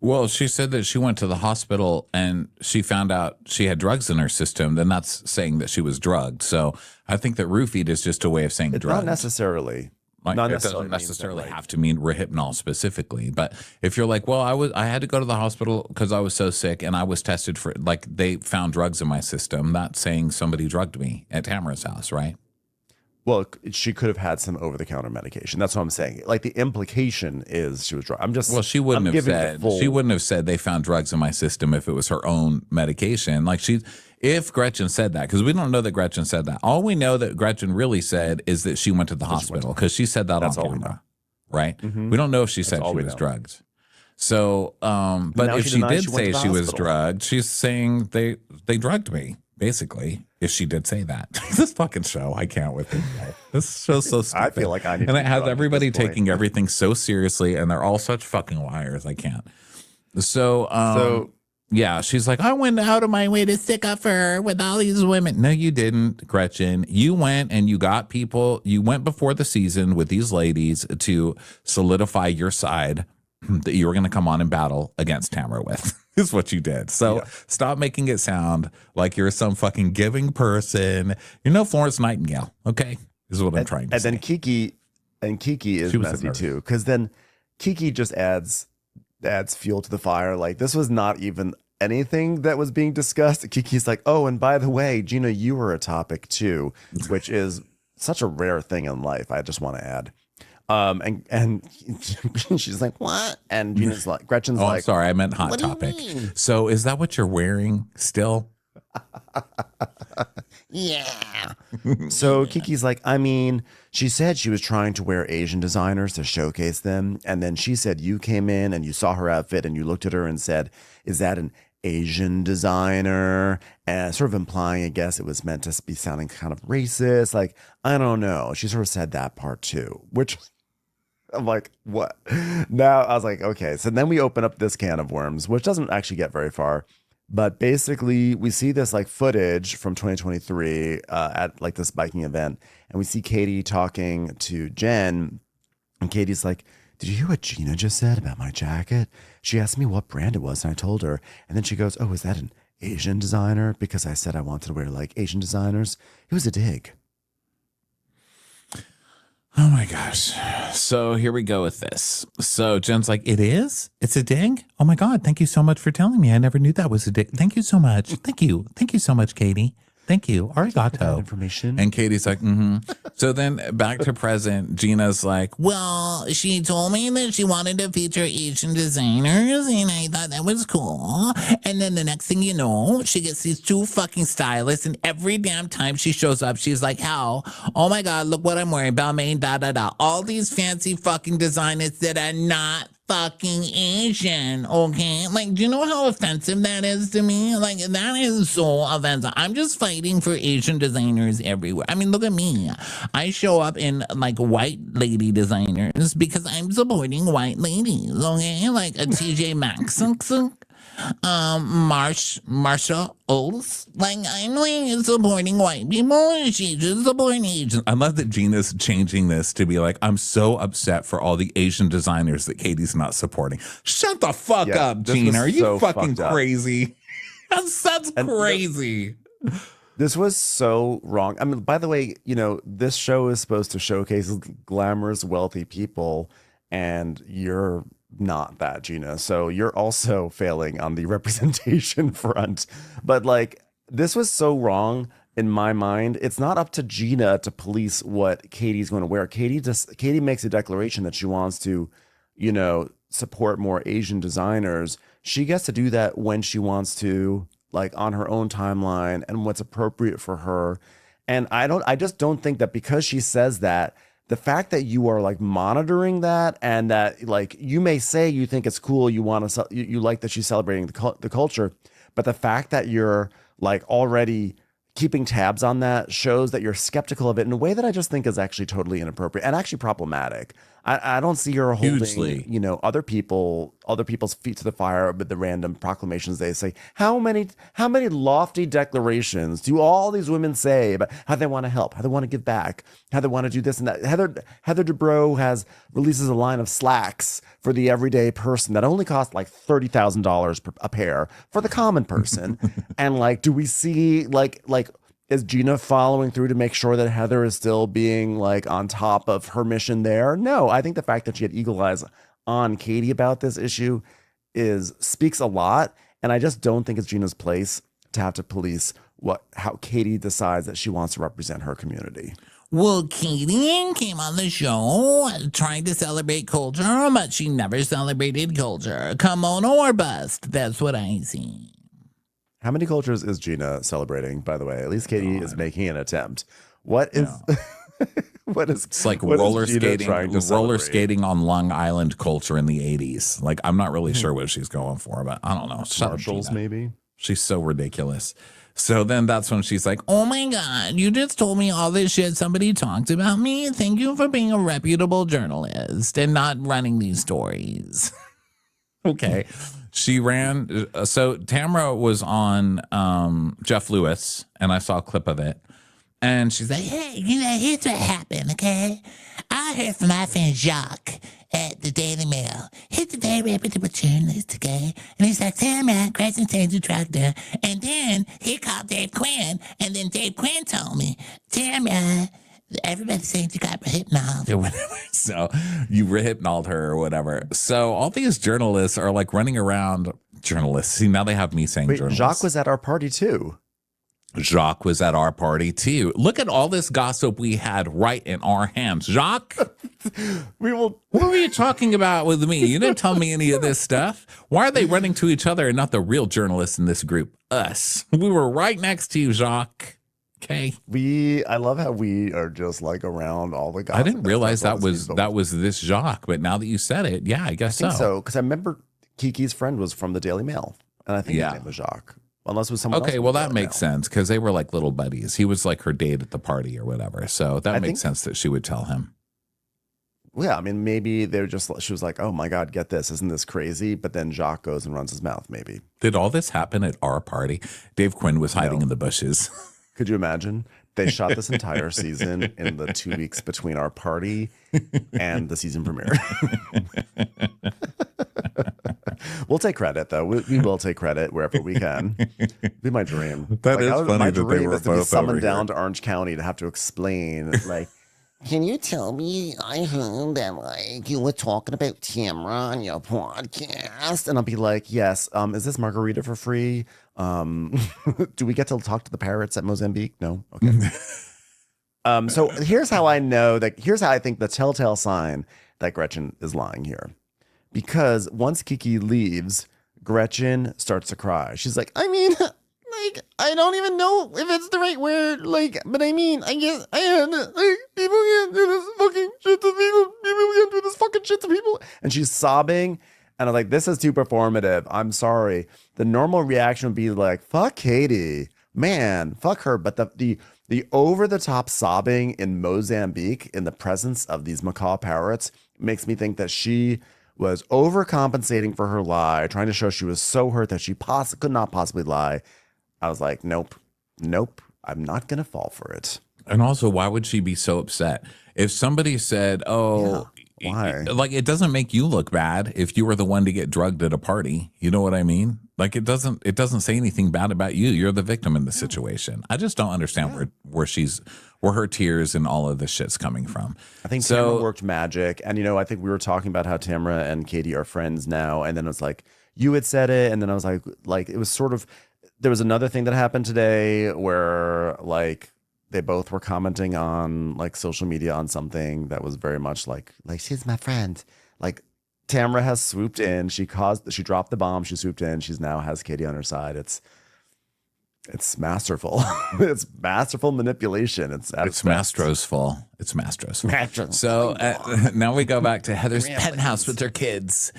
Well, she said that she went to the hospital and she found out she had drugs in her system. Then that's saying that she was drugged. So I think that roofied is just a way of saying drugged. Not necessarily. Like, it doesn't necessarily have to mean Rehypnol specifically. But if you're like, well, I had to go to the hospital because I was so sick and I was tested for, like, they found drugs in my system. That's saying somebody drugged me at Tamara's house, right? Well, she could have had some over-the-counter medication. That's what I'm saying. Like, the implication is she was drugged. Well, she wouldn't have said they found drugs in my system if it was her own medication. Like, if Gretchen said that, because we don't know that Gretchen said that. All we know that Gretchen really said is that she went to the hospital because she said that on camera, right? Mm-hmm. We don't know if she said she was drugged. So, but if she did say she was drugged, she's saying they drugged me. Basically, if she did say that. This fucking show, I can't with it. This show's so stupid. I feel like I need and it has everybody taking everything so seriously, and they're all such fucking liars. I can't. So yeah, she's like, I went out of my way to stick up for her with all these women. No, you didn't, Gretchen. You went and you got people. You went before the season with these ladies to solidify your side that you were going to come on and battle against Tamara with. Is what you did. So Stop making it sound like you're some fucking giving person. You're no Florence Nightingale, okay? Is what I'm trying to say. And then Kiki is messy too, because then Kiki just adds fuel to the fire. Like, this was not even anything that was being discussed. Kiki's like, oh, and by the way, Gina, you were a topic too, which is such a rare thing in life. I just want to add. And she's like, what? And Gina's like, Gretchen's like, I'm sorry, I meant hot topic. So is that what you're wearing still? Yeah. So Kiki's like, I mean, she said she was trying to wear Asian designers to showcase them. And then she said you came in and you saw her outfit and you looked at her and said, is that an Asian designer? And sort of implying, I guess it was meant to be sounding kind of racist. Like, I don't know. She sort of said that part too, which I'm like, what? Now I was like, okay. So then we open up this can of worms, which doesn't actually get very far. But basically, we see this like footage from 2023 at like this biking event. And we see Katie talking to Jen. And Katie's like, did you hear what Gina just said about my jacket? She asked me what brand it was. And I told her. And then she goes, oh, is that an Asian designer? Because I said I wanted to wear like Asian designers. It was a dig. Oh my gosh. So here we go with this. So Jen's like, it is? It's a dig? Oh my God. Thank you so much for telling me. I never knew that was a dig. Thank you so much. Thank you. Thank you so much, Katie. Thank you. Arigato. Information. And Katie's like, So then back to present, Gina's like, well, she told me that she wanted to feature Asian designers, and I thought that was cool. And then the next thing you know, she gets these 2 fucking stylists, and every damn time she shows up, she's like, how? Oh my God, look what I'm wearing, Balmain, da-da-da. All these fancy fucking designers that are not fucking Asian, okay? Like, do you know how offensive that is to me? Like, that is so offensive. I'm just fighting for Asian designers everywhere. I mean, look at me. I show up in, like, white lady designers because I'm supporting white ladies, okay? Like a TJ Maxx, Marsha Oates. Like, I'm like supporting white people. She's just supporting Asians. I love that Gina's changing this to be like, I'm so upset for all the Asian designers that Katie's not supporting. Shut the fuck up, Gina. Are you fucking crazy? That's crazy. This was so wrong. I mean, by the way, you know, this show is supposed to showcase glamorous, wealthy people, and you're not that, Gina. So you're also failing on the representation front. But like, this was so wrong in my mind. It's not up to Gina to police what Katie's going to wear. Katie makes a declaration that she wants to, you know, support more Asian designers. She gets to do that when she wants to, like on her own timeline and what's appropriate for her. And I just don't think that because she says that, the fact that you are like monitoring that, and that like you may say you think it's cool, you want to, you like that she's celebrating the culture, but the fact that you're like already keeping tabs on that shows that you're skeptical of it in a way that I just think is actually totally inappropriate and actually problematic. I don't see her holding, Hugely. you know, other people's feet to the fire with the random proclamations they say. How many lofty declarations do all these women say about how they want to help, how they want to give back, how they want to do this and that? Heather Dubrow releases a line of slacks for the everyday person that only cost like $30,000 a pair for the common person. And like, do we see like is Gina following through to make sure that Heather is still being like on top of her mission there? No, I think the fact that she had eagle eyes on Katie about this issue speaks a lot. And I just don't think it's Gina's place to have to police how Katie decides that she wants to represent her community. Well, Katie came on the show trying to celebrate culture, but she never celebrated culture. Kimono or bust. That's what I see. How many cultures is Gina celebrating, by the way? At least Katie is making an attempt. What is It's like roller skating on Long Island culture in the 80s. Like, I'm not really sure what she's going for, but I don't know. Marshalls, maybe? She's so ridiculous. So then that's when she's like, oh my God, you just told me all this shit somebody talked about me. Thank you for being a reputable journalist and not running these stories. Okay. She ran. So Tamara was on Jeff Lewis, and I saw a clip of it. And she's like, hey, you know, here's what happened, okay? I heard from my friend Jacques at the Daily Mail. He's a very reputable journalist, okay? And he's like, Tamara, Gretchen changed the Detector. And then he called Dave Quinn, and then Dave Quinn told me, Tamara, everybody's saying you got hypnoled or whatever. So you hypnoled her or whatever. So all these journalists are like running around. Journalists. See, now they have me saying journalists. Jacques was at our party too. Jacques was at our party too. Look at all this gossip we had right in our hands. Jacques, what were you talking about with me? You didn't tell me any of this stuff. Why are they running to each other and not the real journalists in this group? Us. We were right next to you, Jacques. Okay. I love how we are just like around all the gossip. I didn't realize that was this Jacques, but now that you said it, yeah, I guess so. Because I remember Kiki's friend was from the Daily Mail, and I think his name was Jacques. Unless it was someone else. Okay, well, that makes sense because they were like little buddies. He was like her date at the party or whatever. So that makes sense that she would tell him. Yeah, I mean, maybe she was like, oh my God, get this. Isn't this crazy? But then Jacques goes and runs his mouth, maybe. Did all this happen at our party? Dave Quinn was hiding in the bushes. Could you imagine? They shot this entire season in the 2 weeks between our party and the season premiere. We'll take credit, though. We will take credit wherever we can. Be my dream. That is funny. My dream is to be summoned down to Orange County to have to explain, like, can you tell me? I heard that like you were talking about Tamara on your podcast, And I'll be like, yes. Is this margarita for free? Do we get to talk to the parrots at Mosamb Beek? No. Okay. So here's how I know that. Here's how I think the telltale sign that Gretchen is lying here, because once Kiki leaves, Gretchen starts to cry. She's like, I mean, like, I don't even know if it's the right word. Like, but I mean, I guess I had like people can't do this fucking shit to people. People can't do this fucking shit to people. And she's sobbing. And I'm like, this is too performative. I'm sorry. The normal reaction would be like, fuck Katie. Man, fuck her. But the over the top sobbing in Mosamb Beek in the presence of these macaw parrots makes me think that she was overcompensating for her lie, trying to show she was so hurt that she could not possibly lie. I was like, nope, I'm not going to fall for it. And also, why would she be so upset? If somebody said, oh, why? Like, it doesn't make you look bad if you were the one to get drugged at a party. You know what I mean? Like, it doesn't say anything bad about you. You're the victim in the situation. I just don't understand where her tears and all of this shit's coming from. I think Tamara worked magic. And, I think we were talking about how Tamara and Katie are friends now. And then it was like, you had said it. And then I was like, it was sort of, there was another thing that happened today where like they both were commenting on like social media on something that was very much like she's my friend. Like Tamara has swooped in. She dropped the bomb. She swooped in. She's now has Katie on her side. It's masterful. It's masterful manipulation. It's Mastro's fault. It's Mastro's fault. So now we go back to Heather's penthouse with her kids.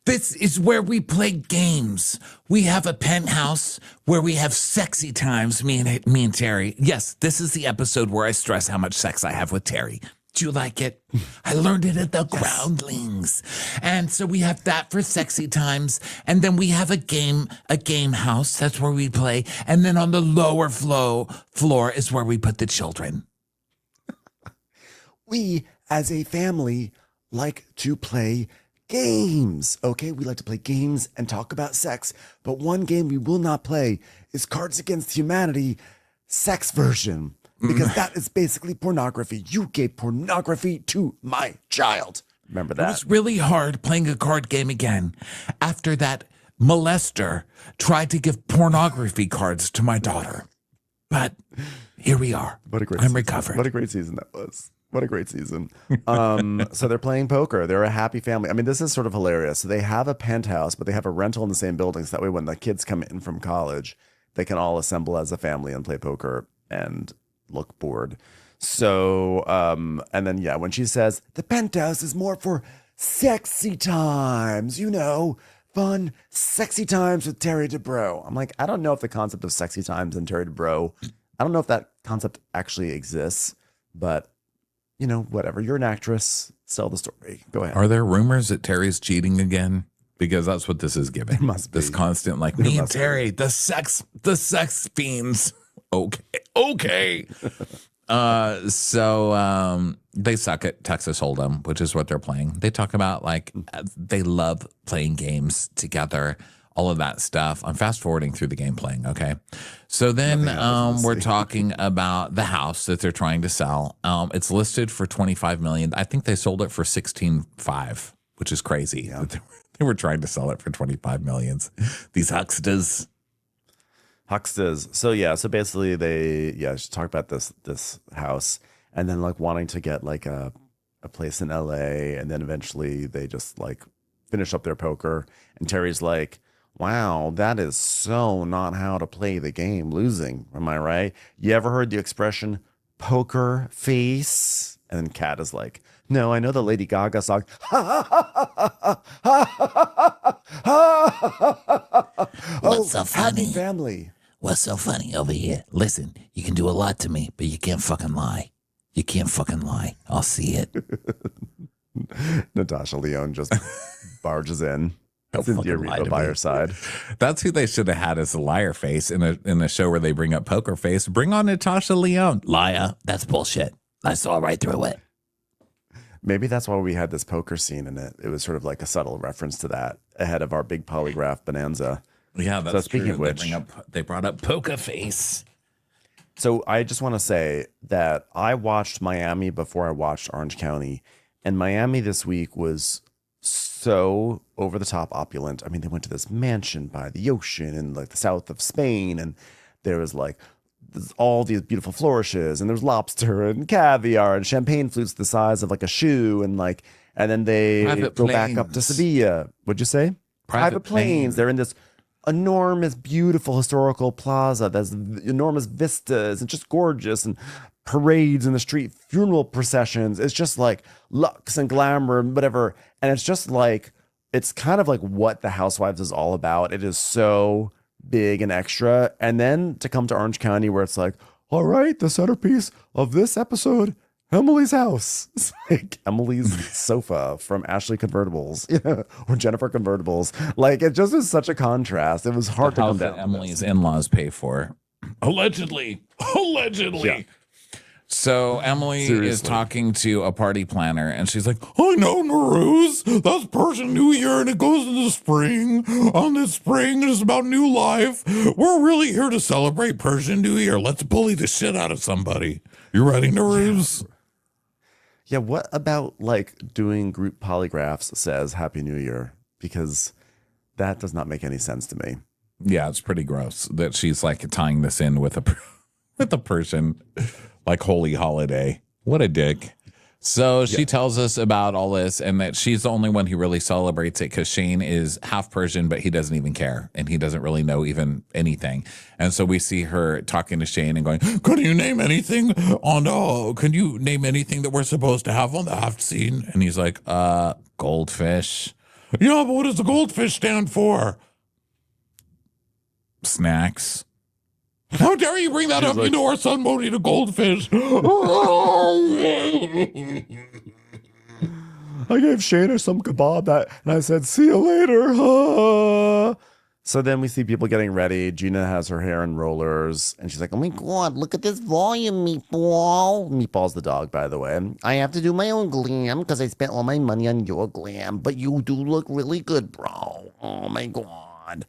This is where we play games. We have a penthouse where we have sexy times, me and Terry. Yes, this is the episode where I stress how much sex I have with Terry. Do you like it? I learned it at the Groundlings. And so we have that for sexy times. And then we have a game house. That's where we play. And then on the lower floor is where we put the children. We, as a family, like to play games. Okay, we like to play games and talk about sex, but one game we will not play is Cards Against Humanity sex version, because that is basically pornography. You gave pornography to my child. Remember that? It was really hard playing a card game again after that molester tried to give pornography cards to my daughter. But here we are. I'm recovered. What a great season that was. What a great season. So they're playing poker. They're a happy family. I mean, this is sort of hilarious. So they have a penthouse, but they have a rental in the same building. So that way when the kids come in from college, they can all assemble as a family and play poker and look bored. So, and then, when she says, the penthouse is more for sexy times, fun, sexy times with Terry Dubrow. I'm like, I don't know if the concept of sexy times and Terry Dubrow, I don't know if that concept actually exists, but whatever. You're an actress. Sell the story. Go ahead. Are there rumors that Terry's cheating again? Because that's what this is giving. It must be. This constant me and Terry, the sex fiends. Okay. So they suck at Texas Hold'em, which is what they're playing. They talk about they love playing games together. All of that stuff. I'm fast forwarding through the game playing. Okay. So then we're talking about the house that they're trying to sell. It's listed for $25 million. I think they sold it for $16.5, which is crazy. Yeah. They were trying to sell it for $25 million. These hucksters. So basically they just talk about this house and then wanting to get a place in LA, and then eventually they just finish up their poker, and Terry's like, wow, that is so not how to play the game, losing. Am I right? You ever heard the expression poker face? And then Kat is like, no, I know the Lady Gaga song. What's so funny? Happy family. What's so funny over here? Listen, you can do a lot to me, but you can't fucking lie. You can't fucking lie. I'll see it. Natasha Lyonne just barges in. Cynthia Riva by her side. That's who they should have had as a liar face in a show where they bring up poker face. Bring on Natasha Lyonne. Liar. That's bullshit. I saw right through it. Maybe that's why we had this poker scene in it. It was sort of like a subtle reference to that ahead of our big polygraph bonanza. Yeah, that's so speaking true. Of which, they brought up poker face. So I just want to say that I watched Miami before I watched Orange County, and Miami this week was so over the top opulent. I mean, they went to this mansion by the ocean in like the south of Spain, and there was like all these beautiful flourishes, and there's lobster and caviar and champagne flutes the size of like a shoe, and then they Private go back up to planes. Sevilla. What'd you say? Private Planes. They're in this enormous, beautiful historical plaza. There's enormous vistas and just gorgeous, and parades in the street, funeral processions. It's just like lux and glamour and whatever. And it's just like, it's kind of like what the Housewives is all about. It is so big and extra. And then to come to Orange County where it's like, all right, the centerpiece of this episode, Emily's house. It's like Emily's sofa from Ashley Convertibles, or Jennifer Convertibles. Like, it just is such a contrast. It was hard to come House down. that Emily's in-laws pay for. Allegedly. Yeah. So Emily is Seriously. talking to a party planner, and she's like, I know, Naruse. That's Persian New Year, and it goes into spring. On this spring, it's about new life. We're really here to celebrate Persian New Year. Let's bully the shit out of somebody. You ready, Naruse? Yeah, what about like doing group polygraphs says Happy New Year? Because that does not make any sense to me. Yeah, it's pretty gross that she's like tying this in with a Persian like holy holiday. What a dick. So she tells us about all this and that she's the only one who really celebrates it because Shane is half Persian, but he doesn't even care and he doesn't really know even anything. And so we see her talking to Shane and going, can you name anything that we're supposed to have on the aft scene? And he's like, goldfish. Yeah, but what does the goldfish stand for? Snacks. How dare you bring that up into our son Moni the goldfish? I gave Shayna some kebab and I said, see you later. So then we see people getting ready. Gina has her hair in rollers and she's like, oh my God, look at this volume, Meatball. Meatball's the dog, by the way. I have to do my own glam because I spent all my money on your glam, but you do look really good, bro. Oh my God.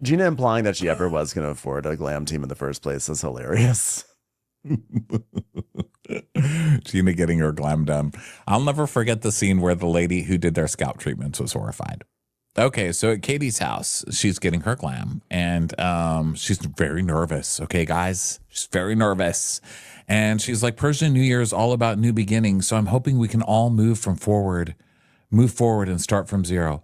Gina implying that she ever was going to afford a glam team in the first place is hilarious. Gina getting her glam done. I'll never forget the scene where the lady who did their scalp treatments was horrified. Okay, so at Katie's house, she's getting her glam, and she's very nervous. Okay, guys, she's very nervous. And she's like, Persian New Year is all about new beginnings, so I'm hoping we can all move forward and start from zero.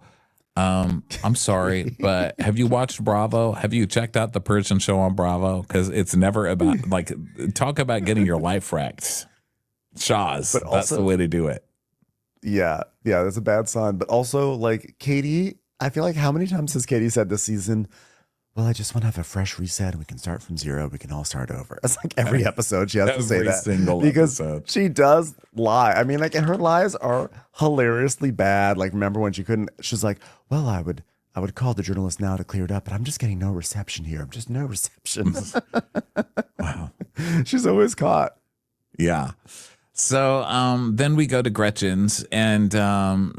I'm sorry, but have you watched Bravo? Have you checked out the Persian show on Bravo? Because it's never about, like, talk about getting your life wrecked. Shaw's, but that's the way to do it. Yeah, that's a bad sign. But also, like, Katie, I feel like how many times has Katie said this season, well, I just want to have a fresh reset and we can start from zero. We can all start over. It's like every episode she has to say that. Single because episode. She does lie. I mean, like, and her lies are hilariously bad. Like, remember when she's like, well, I would call the journalist now to clear it up, but I'm just getting no reception here. I'm just no reception. Wow. She's always caught. Yeah. So then we go to Gretchen's, and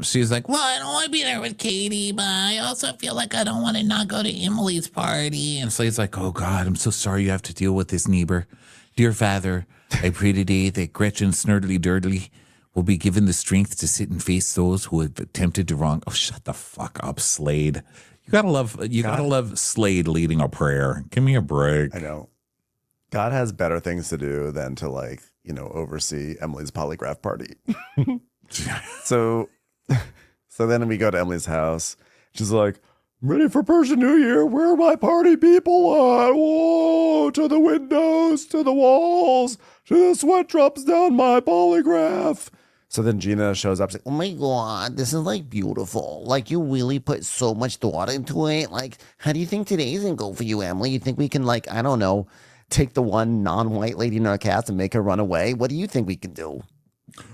she's like, well, I don't want to be there with Katie, but I also feel like I don't want to not go to Emily's party. And Slade's like, oh, God, I'm so sorry you have to deal with this neighbor. Dear Father, I pray today that Gretchen Snurdly Durdly will be given the strength to sit and face those who have attempted to wrong. Oh, shut the fuck up, Slade. You gotta love Slade leading a prayer. Give me a break. I know. God has better things to do than to, like, oversee Emily's polygraph party. So then we go to Emily's house. She's like, I'm ready for Persian New Year. Where are my party people at? Whoa, to the windows, to the walls, to the sweat drops down my polygraph. So then Gina shows up. She's like, Oh my God, this is like beautiful. Like, you really put so much thought into it. Like, how do you think today's gonna go for you, Emily? You think we can, like, I don't know, take the one non-white lady in our cast and make her run away? What do you think we can do?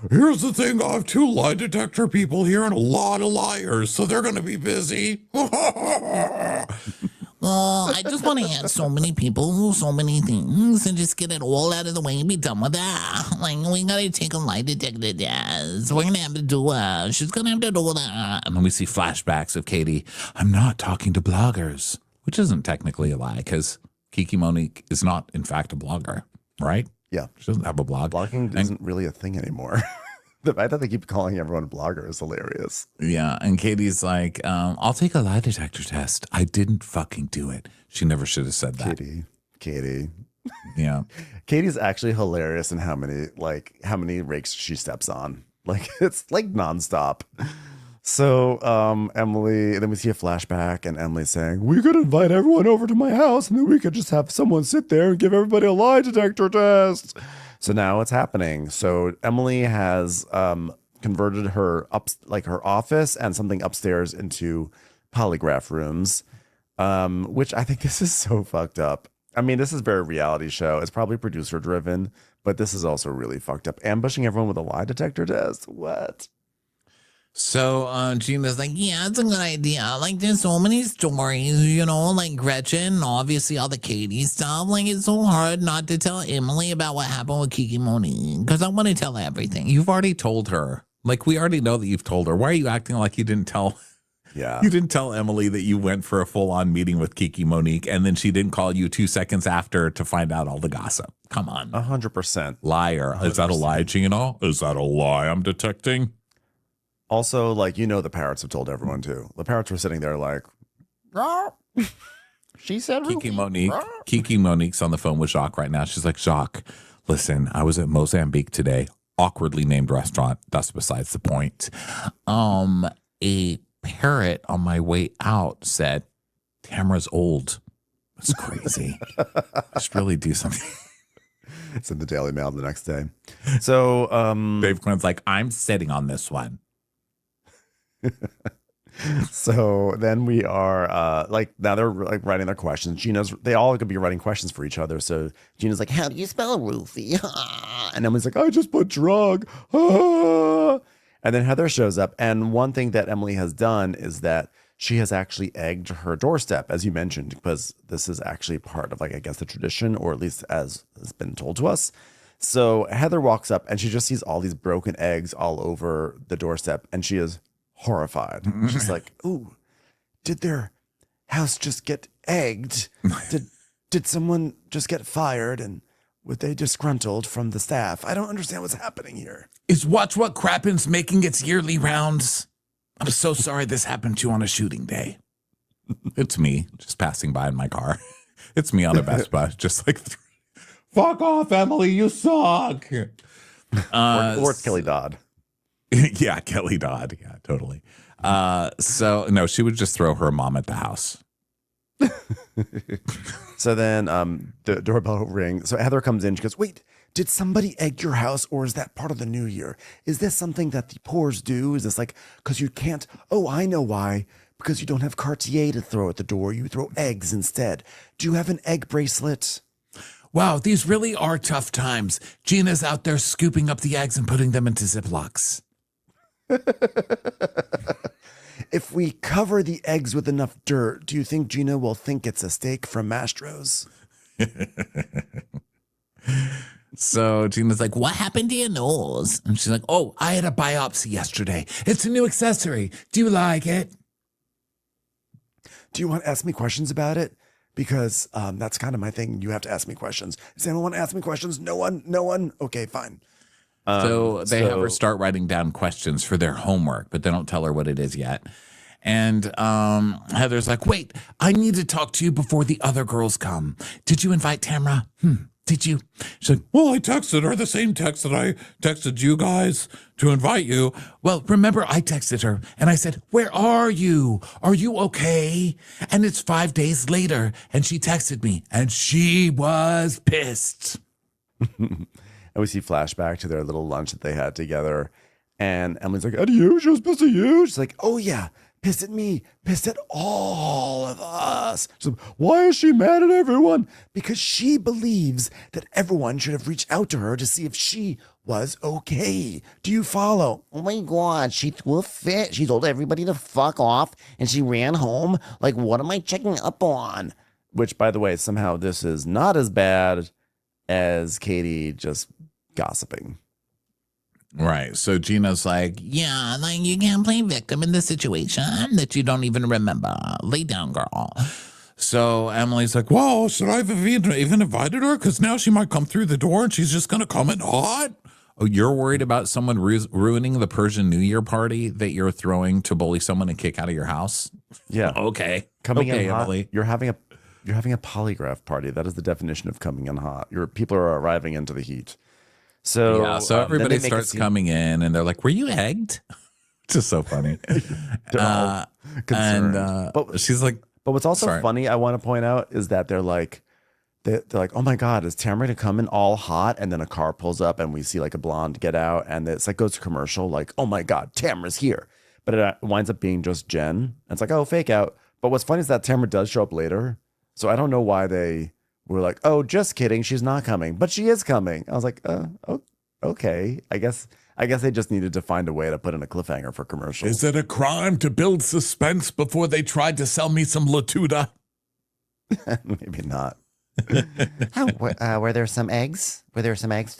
Here's the thing, I have 2 lie detector people here and a lot of liars, so they're gonna be busy. Well, I just want to ask so many people, so many things, and just get it all out of the way and be done with that. Like, we gotta take a lie detector test. We're gonna have to do she's gonna have to do that. And then we see flashbacks of Katie. I'm not talking to bloggers, which isn't technically a lie because Kiki Monique is not, in fact, a blogger, right? Yeah. She doesn't have a blog. Blogging isn't really a thing anymore. The fact that they keep calling everyone a blogger is hilarious. Yeah, and Katie's like, I'll take a lie detector test. I didn't fucking do it. She never should have said that. Katie. Yeah. Katie's actually hilarious in how many rakes she steps on. Like, it's like nonstop. So Emily, then we see a flashback and Emily saying, we could invite everyone over to my house and then we could just have someone sit there and give everybody a lie detector test. So now it's happening. So Emily has converted her her office and something upstairs into polygraph rooms, which I think this is so fucked up. I mean, this is very reality show. It's probably producer driven, but this is also really fucked up. Ambushing everyone with a lie detector test. What? So Gina's like, yeah, it's a good idea. Like, there's so many stories, like Gretchen, obviously all the Katie stuff. Like, it's so hard not to tell Emily about what happened with Kiki Monique because I want to tell everything. you've already told her. Like, we already know that you've told her. Why are you acting like you didn't tell? Yeah. You didn't tell Emily that you went for a full-on meeting with Kiki Monique, and then she didn't call you 2 seconds after to find out all the gossip. Come on. 100%. Liar. 100%. Is that a lie, Gina? Is that a lie I'm detecting? Also, the parrots have told everyone too. The parrots were sitting there like, She said Kiki Monique's on the phone with Jacques right now. She's like, Jacques, listen, I was at Mosamb Beek today. Awkwardly named restaurant. That's besides the point. A parrot on my way out said, Tamara's old. That's crazy. Just really do something. It's in the Daily Mail the next day. So Dave Quinn's like, I'm sitting on this one. So then we are now they're like writing their questions. They all could be writing questions for each other. So Gina's like, how do you spell roofie? And Emily's like, I just put drug. And then Heather shows up. And one thing that Emily has done is that she has actually egged her doorstep, as you mentioned, because this is actually part of, I guess, the tradition, or at least as has been told to us. So Heather walks up and she just sees all these broken eggs all over the doorstep. And she is horrified. She's like, ooh, did their house just get egged? Did someone just get fired? And were they disgruntled from the staff? I don't understand what's happening here. Is Watch What Crappens making its yearly rounds? I'm so sorry this happened to you on a shooting day. It's me just passing by in my car. It's me on a Vespa, just like, fuck off, Emily, you suck. Or it's Kelly Dodd. Yeah, Kelly Dodd. Yeah, totally. So no, she would just throw her mom at the house. So then the doorbell rings. So Heather comes in. She goes, wait, did somebody egg your house, or is that part of the new year? Is this something that the poors do? Is this like, because you can't, oh, I know why. Because you don't have Cartier to throw at the door. You throw eggs instead. Do you have an egg bracelet? Wow, these really are tough times. Gina's out there scooping up the eggs and putting them into Ziplocs. If we cover the eggs with enough dirt, do you think Gina will think it's a steak from Mastro's? So Gina's like, what happened to your nose? And she's like, oh, I had a biopsy yesterday. It's a new accessory. Do you like it? Do you want to ask me questions about it? Because that's kind of my thing. You have to ask me questions. Does anyone want to ask me questions? No one? Okay, fine. So they have her start writing down questions for their homework, but they don't tell her what it is yet. And Heather's like, wait, I need to talk to you before the other girls come. Did you invite Tamara? Did you? She's like, well, I texted her the same text that I texted you guys to invite you. Well, remember, I texted her and I said, where are you? Are you okay? And it's 5 days later and she texted me and she was pissed. And we see flashback to their little lunch that they had together. And Emily's like, at you? She was pissed at you? She's like, oh, yeah, pissed at me, pissed at all of us. She's like, why is she mad at everyone? Because she believes that everyone should have reached out to her to see if she was okay. Do you follow? Oh my God, she threw a fit. She told everybody to fuck off and she ran home. Like, what am I checking up on? Which, by the way, somehow this is not as bad as Katie just gossiping. Right. So Gina's like, Yeah, like you can't play victim in this situation that you don't even remember. Lay down, girl. So Emily's like, well, should I have even invited her? Because now she might come through the door and she's just going to come in hot. Oh, you're worried about someone ruining the Persian New Year party that you're throwing to bully someone and kick out of your house? Yeah. Okay. Coming okay, in hot. Emily. You're having a polygraph party. That is the definition of coming in hot. People are arriving into the heat. So Yeah, so everybody starts coming in and they're like, were you egged? Just so funny. But she's like, but what's also funny, I want to point out, is that they're like, oh my God, is Tamara to come in all hot? And then a car pulls up and we see like a blonde get out and it's like goes to commercial, like, oh my God, Tamara's here. But it winds up being just Jen. And it's like, oh, fake out. But what's funny is that Tamara does show up later. So I don't know why they were like, oh, just kidding, she's not coming. But she is coming. I was like, okay. I guess they just needed to find a way to put in a cliffhanger for commercials. Is it a crime to build suspense before they tried to sell me some Latuda? Maybe not. Were there some eggs? Were there some eggs?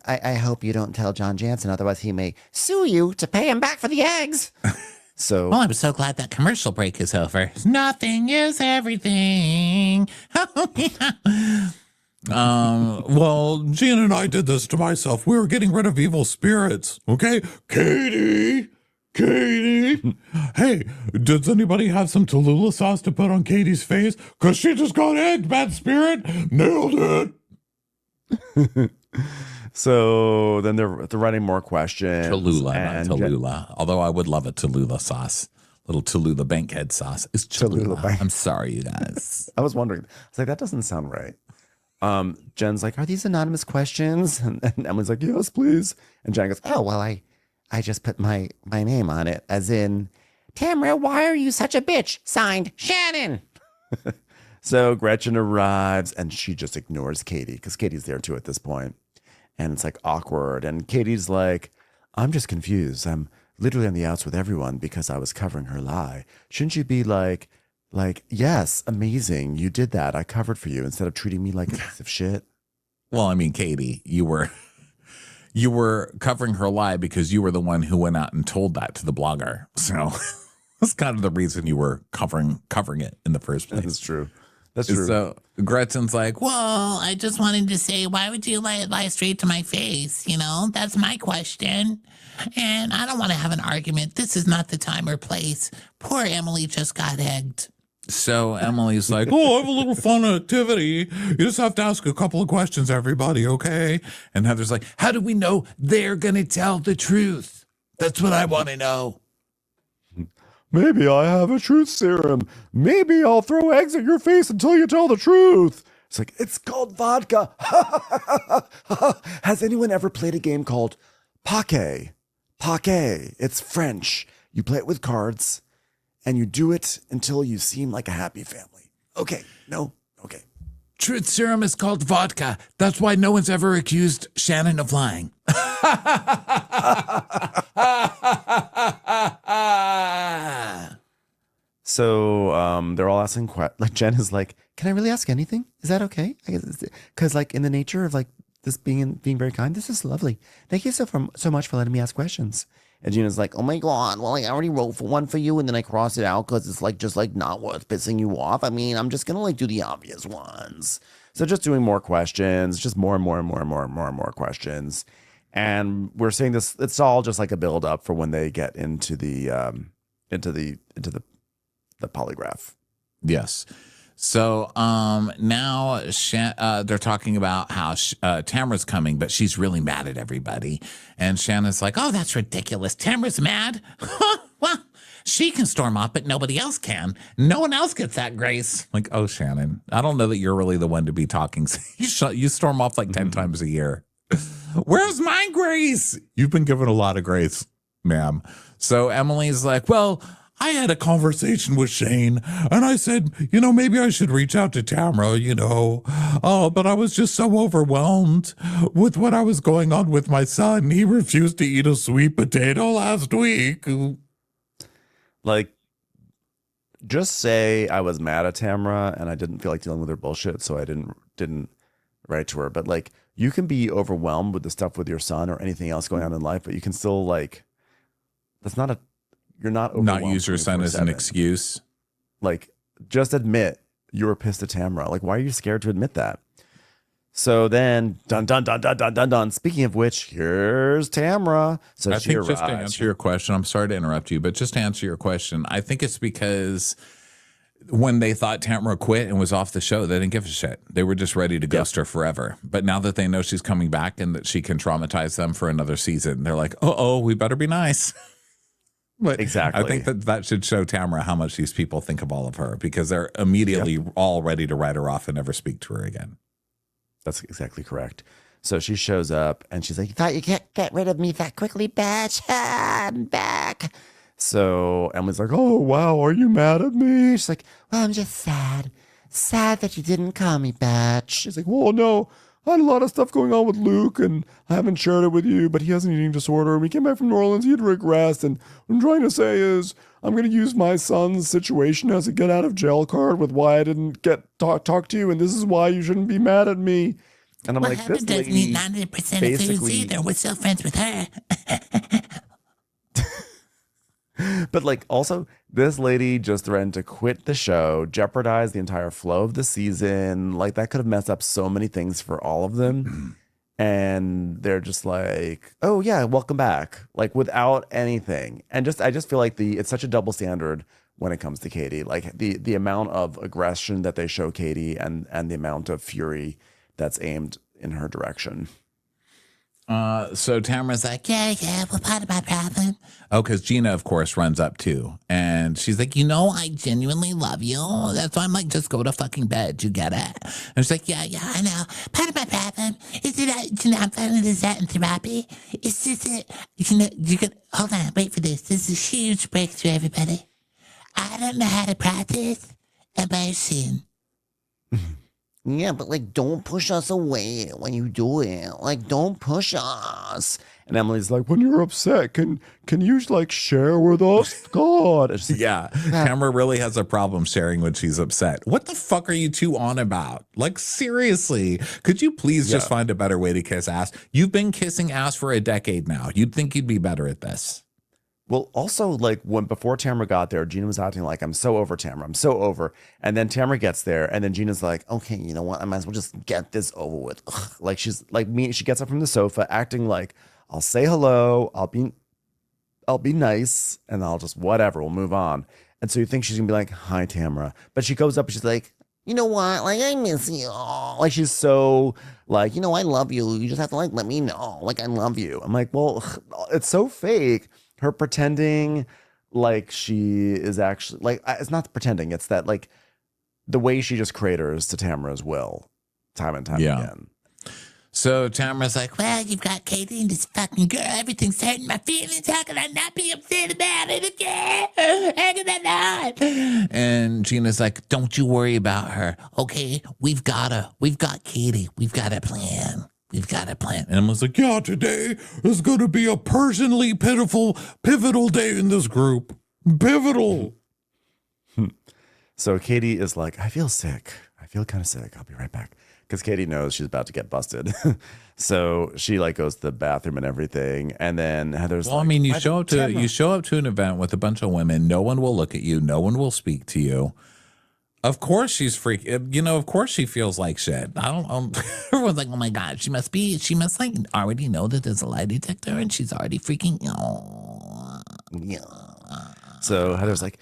I hope you don't tell John Jansen, otherwise he may sue you to pay him back for the eggs. So, Well, I'm so glad that commercial break is over. Nothing is everything. Well, Jean and I did this to myself. We were getting rid of evil spirits. Okay, Katie. Hey, does anybody have some Tallulah sauce to put on Katie's face? Because she just got egged, bad spirit. Nailed it. So then they're writing more questions. Tallulah, not Tallulah. Although I would love a Tallulah sauce. Little Tallulah bankhead sauce. It's Tallulah. I'm sorry, you guys. I was wondering. I was like, that doesn't sound right. Jen's like, are these anonymous questions? And Emily's like, yes, please. And Jen goes, Oh, well, I just put my name on it, as in, Tamara, why are you such a bitch? Signed, Shannon. So Gretchen arrives and she just ignores Katie because Katie's there too at this point. And it's like awkward. And Katie's like, I'm just confused. I'm literally on the outs with everyone because I was covering her lie. Shouldn't you be like, yes, amazing. You did that. I covered for you instead of treating me like a piece of shit. Well, I mean, Katie, you were covering her lie because you were the one who went out and told that to the blogger. So that's kind of the reason you were covering it in the first place. That's true. That's true. So Gretchen's like, Well, I just wanted to say, why would you lie straight to my face? You know, that's my question. And I don't want to have an argument. This is not the time or place. Poor Emily just got egged. so Emily's like, oh, I have a little fun activity. You just have to ask a couple of questions, everybody, okay? And Heather's like, how do we know they're going to tell the truth? That's what I want to know. Maybe I have a truth serum. Maybe I'll throw eggs at your face until you tell the truth. It's like, it's called vodka. Has anyone ever played a game called Pake? Pake. It's French. You play it with cards and you do it until you seem like a happy family. Okay. No. Okay. Truth serum is called vodka. That's why no one's ever accused Shannon of lying. So they're all asking questions. Like Jen is like, can I really ask anything? Is that okay? Because like in the nature of like this being very kind, this is lovely. Thank you so much for letting me ask questions. And Gina's like, oh my God, well, I already wrote for one for you and then I crossed it out because it's like just like not worth pissing you off. I mean, I'm just going to like do the obvious ones. So just doing more questions, just more and more questions. And we're seeing this, it's all just like a build up for when they get into the polygraph. Yes. So now they're talking about how Tamara's coming, but she's really mad at everybody. And Shannon's like, oh, that's ridiculous. Tamara's mad? Well, she can storm off, but nobody else can. No one else gets that grace. Like, oh, Shannon, I don't know that you're really the one to be talking. You storm off like 10 times a year. Where's my grace? You've been given a lot of grace, ma'am. So Emily's like, well, I had a conversation with Shane and I said, maybe I should reach out to Tamara, but I was just so overwhelmed with what I was going on with my son. He refused to eat a sweet potato last week. Like, just say I was mad at Tamara and I didn't feel like dealing with her bullshit, so I didn't write to her. But like, you can be overwhelmed with the stuff with your son or anything else going on in life, but you can still like, that's not a you're not Not overwhelmed use your son as an 24/7. excuse. Like, just admit you were pissed at Tamara. Like, why are you scared to admit that? So then, dun dun dun dun dun dun dun. Speaking of which, here's Tamara. So I she think just to arrives. answer your question, I'm sorry to interrupt you, but just to answer your question, I think it's because when they thought Tamara quit and was off the show, they didn't give a shit. They were just ready to ghost her forever. But now that they know she's coming back and that she can traumatize them for another season, they're like, oh, we better be nice. But Exactly. I think that should show Tamara how much these people think of all of her, because they're immediately all ready to write her off and never speak to her again. That's exactly correct. So she shows up and she's like, Thought you could get rid of me that quickly, bitch. I'm back. so Emily's like, oh, wow, are you mad at me? She's like, well, I'm just sad. Sad that you didn't call me, bitch. She's like, well, no, I had a lot of stuff going on with Luke and I haven't shared it with you, but he has an eating disorder. And we came back from New Orleans, he had regressed. And what I'm trying to say is I'm going to use my son's situation as a get out of jail card with why I didn't get talk to you. And this is why you shouldn't be mad at me. And I'm Well, like, Heather this doesn't lady eat 90% of foods basically, either. We're still friends with her. but like also this lady just threatened to quit the show, jeopardize the entire flow of the season. Like that could have messed up so many things for all of them. And they're just like, oh yeah, welcome back. Like without anything. And I just feel like it's such a double standard when it comes to Katie. Like the amount of aggression that they show Katie and the amount of fury that's aimed in her direction. So Tamara's like, Yeah, well, part of my problem. oh, because Gina, of course, runs up too. And she's like, I genuinely love you. That's why I'm like, just go to fucking bed. You get it? and she's like, Yeah, I know. Part of my problem is that I'm finding this out in therapy. It's just that, you can, hold on, wait for this. This is a huge breakthrough, everybody. I don't know how to practice emotion. Yeah, but like, don't push us away when you do it. Like, don't push us. And Emily's like, when you're upset, can you like share with us? God. It's like, yeah, Tamara really has a problem sharing when she's upset. What the fuck are you two on about? Like, seriously, could you please just find a better way to kiss ass? You've been kissing ass for a decade now. You'd think you'd be better at this. well, also like before Tamara got there, Gina was acting like, I'm so over Tamara. I'm so over. And then Tamara gets there and then Gina's like, okay, you know what? I might as well just get this over with. Ugh. Like she's like me. She gets up from the sofa acting like, I'll say hello. I'll be nice and I'll just whatever. We'll move on. And so you think she's gonna be like, hi, Tamara. But she goes up and she's like, You know what? Like, I miss you. like she's so like, You know, I love you. You just have to like let me know. Like, I love you. I'm like, well, it's so fake. Her pretending like she is actually like, it's not pretending. It's that like the way she just craters to Tamara's will time and time again. So Tamara's like, Well, you've got Katie and this fucking girl. Everything's hurting my feelings. How can I not be upset about it again? How can I not? and Gina's like, Don't you worry about her. Okay, we've got her. We've got Katie. We've got a plan. We've got a plan. and Emma's like, yeah, today is going to be a personally pivotal day in this group. Pivotal. So Katie is like, I feel sick. I feel kind of sick. I'll be right back. Because Katie knows she's about to get busted. So she like goes to the bathroom and everything. And then Heather's Well, like, I mean, you "Why show did up Tamara-" to an event with a bunch of women. No one will look at you. No one will speak to you. Of course she's of course she feels like shit. I don't Everyone's like, oh my God, she must like already know that there's a lie detector and she's already freaking. Yeah. So Heather's like,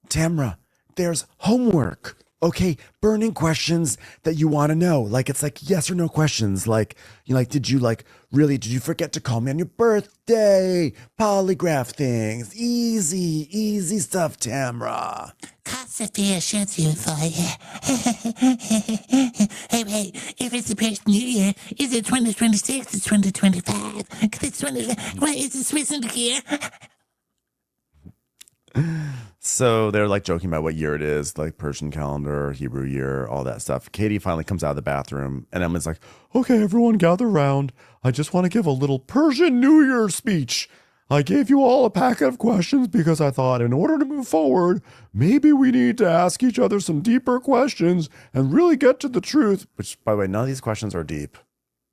Tamara, there's homework. Okay, burning questions that you want to know. Like, it's like yes or no questions. Like, did you forget to call me on your birthday? Polygraph things. Easy stuff, Tamara. Sophia shoots you for you. Hey, if it's the Persian New Year, is it 2026 or 2025? Because it's 2025. What, is it Swiss in the gear? So they're like joking about what year it is, like Persian calendar, Hebrew year, all that stuff. Katie finally comes out of the bathroom and Emma's like, okay, everyone gather around. I just want to give a little Persian New Year speech. I gave you all a packet of questions because I thought in order to move forward, maybe we need to ask each other some deeper questions and really get to the truth. Which, by the way, none of these questions are deep.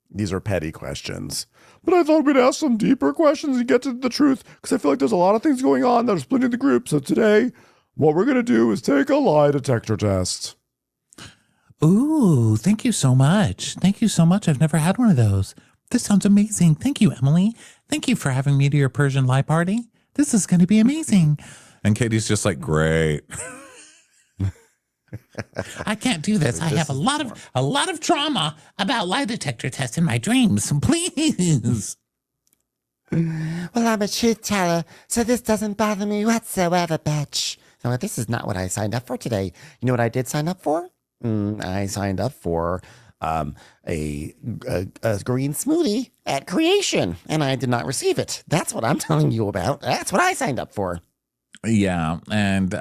These are petty questions. But I thought we'd ask some deeper questions and get to the truth, because I feel like there's a lot of things going on that are splitting the group. So today, what we're going to do is take a lie detector test. Ooh, thank you so much. Thank you so much. I've never had one of those. This sounds amazing. Thank you, Emily. Thank you for having me to your Persian lie party. This is going to be amazing. And Katie's just like, great. I can't do this. I have a lot of trauma about lie detector tests in my dreams. Please. Well, I'm a truth teller, so this doesn't bother me whatsoever, bitch. So this is not what I signed up for today. You know what I did sign up for? I signed up for a green smoothie at Creation, and I did not receive it. That's what I'm telling you about. That's what I signed up for. Yeah, and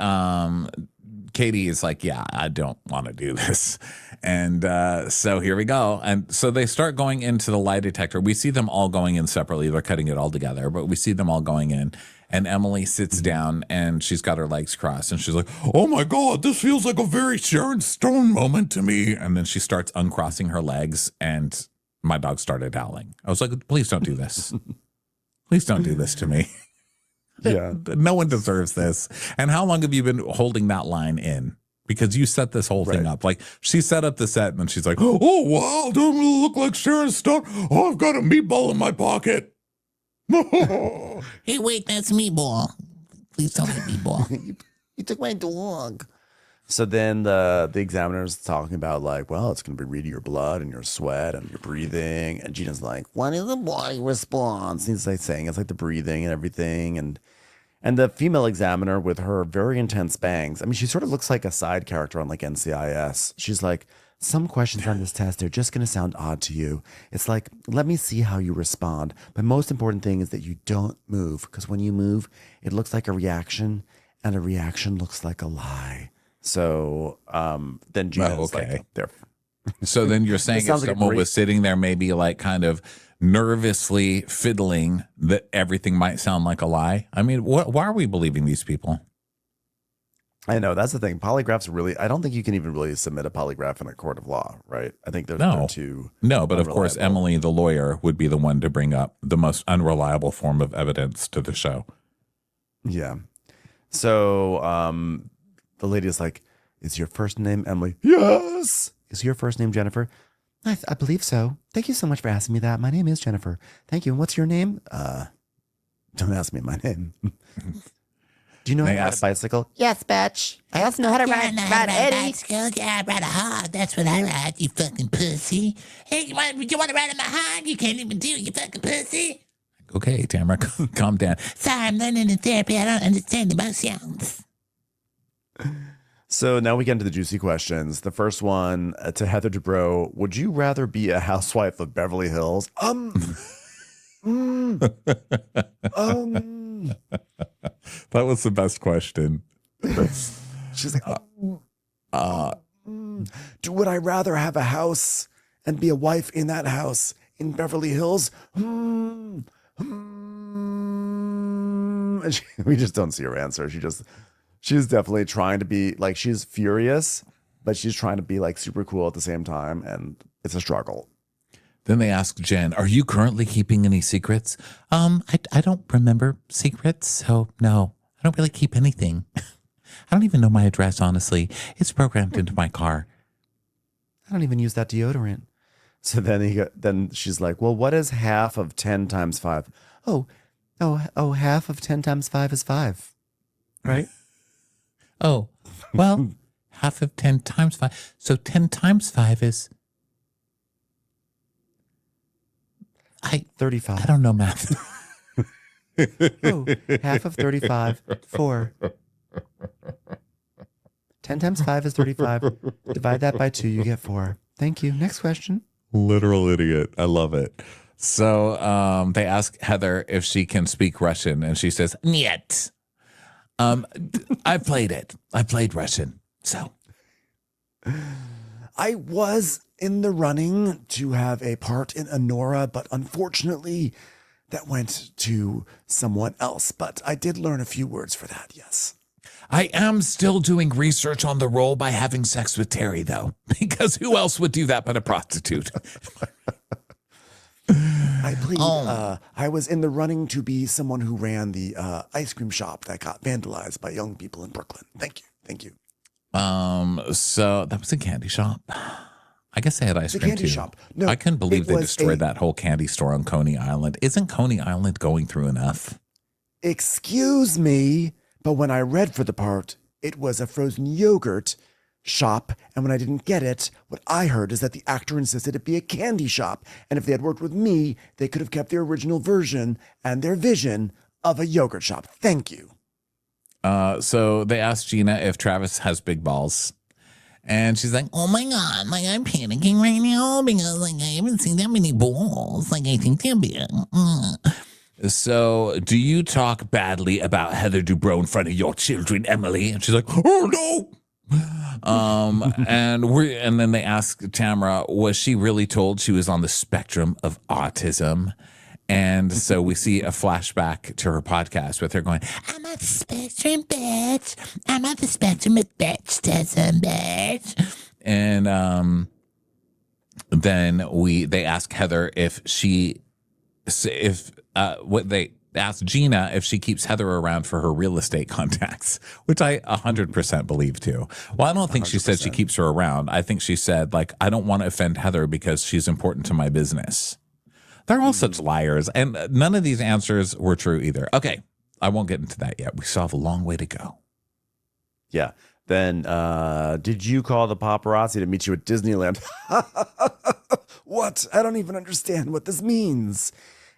Katie is like, yeah, I don't want to do this. And so here we go. And so they start going into the lie detector. We see them all going in separately. They're cutting it all together, but we see them all going in. And Emily sits down and she's got her legs crossed and she's like, oh my God, this feels like a very Sharon Stone moment to me. And then she starts uncrossing her legs and my dog started howling. I was like, please don't do this. Please don't do this to me. Yeah. No one deserves this. And how long have you been holding that line in? Because you set this whole thing up. Like, she set up the set and then she's like, oh, wow, don't really look like Sharon Stone. Oh, I've got a meatball in my pocket. Hey, wait, that's meatball. Please don't eat meatball. You took my dog. So then the examiner's talking about like, well, it's going to be reading your blood and your sweat and your breathing. And Gina's like, what is the body response? And he's like saying it's like the breathing and everything. And the female examiner with her very intense bangs. I mean, she sort of looks like a side character on like NCIS. She's like, some questions on this test, they're just going to sound odd to you. It's like, let me see how you respond. But most important thing is that you don't move. Because when you move, it looks like a reaction. And a reaction looks like a lie. So then Gina's like, there. So then you're saying if someone was sitting there maybe like kind of nervously fiddling that everything might sound like a lie? I mean, why are we believing these people? I know, that's the thing. Polygraphs really, I don't think you can even really submit a polygraph in a court of law, right? I think they're too No, but of course, Emily, the lawyer, would be the one to bring up the most unreliable form of evidence to the show. Yeah. So the lady is like, is your first name Emily? Yes. Is your first name Jennifer? I believe so. Thank you so much for asking me that. My name is Jennifer. Thank you. And what's your name? Don't ask me my name. Do you know how to ride a bicycle? Yes, bitch. I also know how to ride Eddie. Bicycle. Yeah, I ride a hog. That's what I ride, you fucking pussy. Hey, you want to ride on my hog? You can't even do it, you fucking pussy. Okay, Tamara, calm down. Sorry, I'm learning in therapy. I don't understand emotions. So now we get into the juicy questions. The first one to Heather Dubrow: would you rather be a housewife of Beverly Hills? That was the best question. She's like, would I rather have a house and be a wife in that house in Beverly Hills? And we just don't see her answer. She's definitely trying to be like, she's furious, but she's trying to be like super cool at the same time. And it's a struggle. Then they ask Jen, are you currently keeping any secrets? I don't remember secrets. So no, I don't really keep anything. I don't even know my address, honestly. It's programmed into my car. I don't even use that deodorant. So then she's like, well, what is half of 10 times 5? Oh, half of 10 times 5 is 5. Right? Oh, well, half of 10 times 5. So 10 times 5 is... 35. I don't know math. Half of 35, 4. 10 times 5 is 35. Divide that by 2, you get 4. Thank you. Next question. Literal idiot. I love it. So they ask Heather if she can speak Russian, and she says, "Niet." I played it. I played Russian. So I was in the running to have a part in Honora, but unfortunately that went to someone else. But I did learn a few words for that, yes. I am still doing research on the role by having sex with Terry, though, because who else would do that but a prostitute? I plead. Oh. I was in the running to be someone who ran the ice cream shop that got vandalized by young people in Brooklyn. Thank you. So that was a candy shop. I guess they had ice The cream candy too. shop. No, I couldn't believe it they was destroyed that whole candy store on Coney Island. Isn't Coney Island going through enough? Excuse me, but when I read for the part, it was a frozen yogurt shop, and when I didn't get it, what I heard is that the actor insisted it be a candy shop, and if they had worked with me, they could have kept their original version and their vision of a yogurt shop. Thank you. So they asked Gina if Travis has big balls. And she's like, Oh my God, like I'm panicking right now because like I haven't seen that many balls. Like I think they're big. so do you talk badly about Heather Dubrow in front of your children, Emily? And she's like, oh no. And then they ask Tamara, was she really told she was on the spectrum of autism? And so we see a flashback to her podcast with her going, I'm on the spectrum, bitch. I'm on the spectrum of bitch, bitch. and then they ask Heather if they asked Gina if she keeps Heather around for her real estate contacts, which I 100% believe too. Well, I don't think she said she keeps her around. I think she said, like, I don't want to offend Heather because she's important to my business. They're all such liars, and none of these answers were true either. Okay, I won't get into that yet. We still have a long way to go. Yeah. Then, did you call the paparazzi to meet you at Disneyland? What? I don't even understand what this means.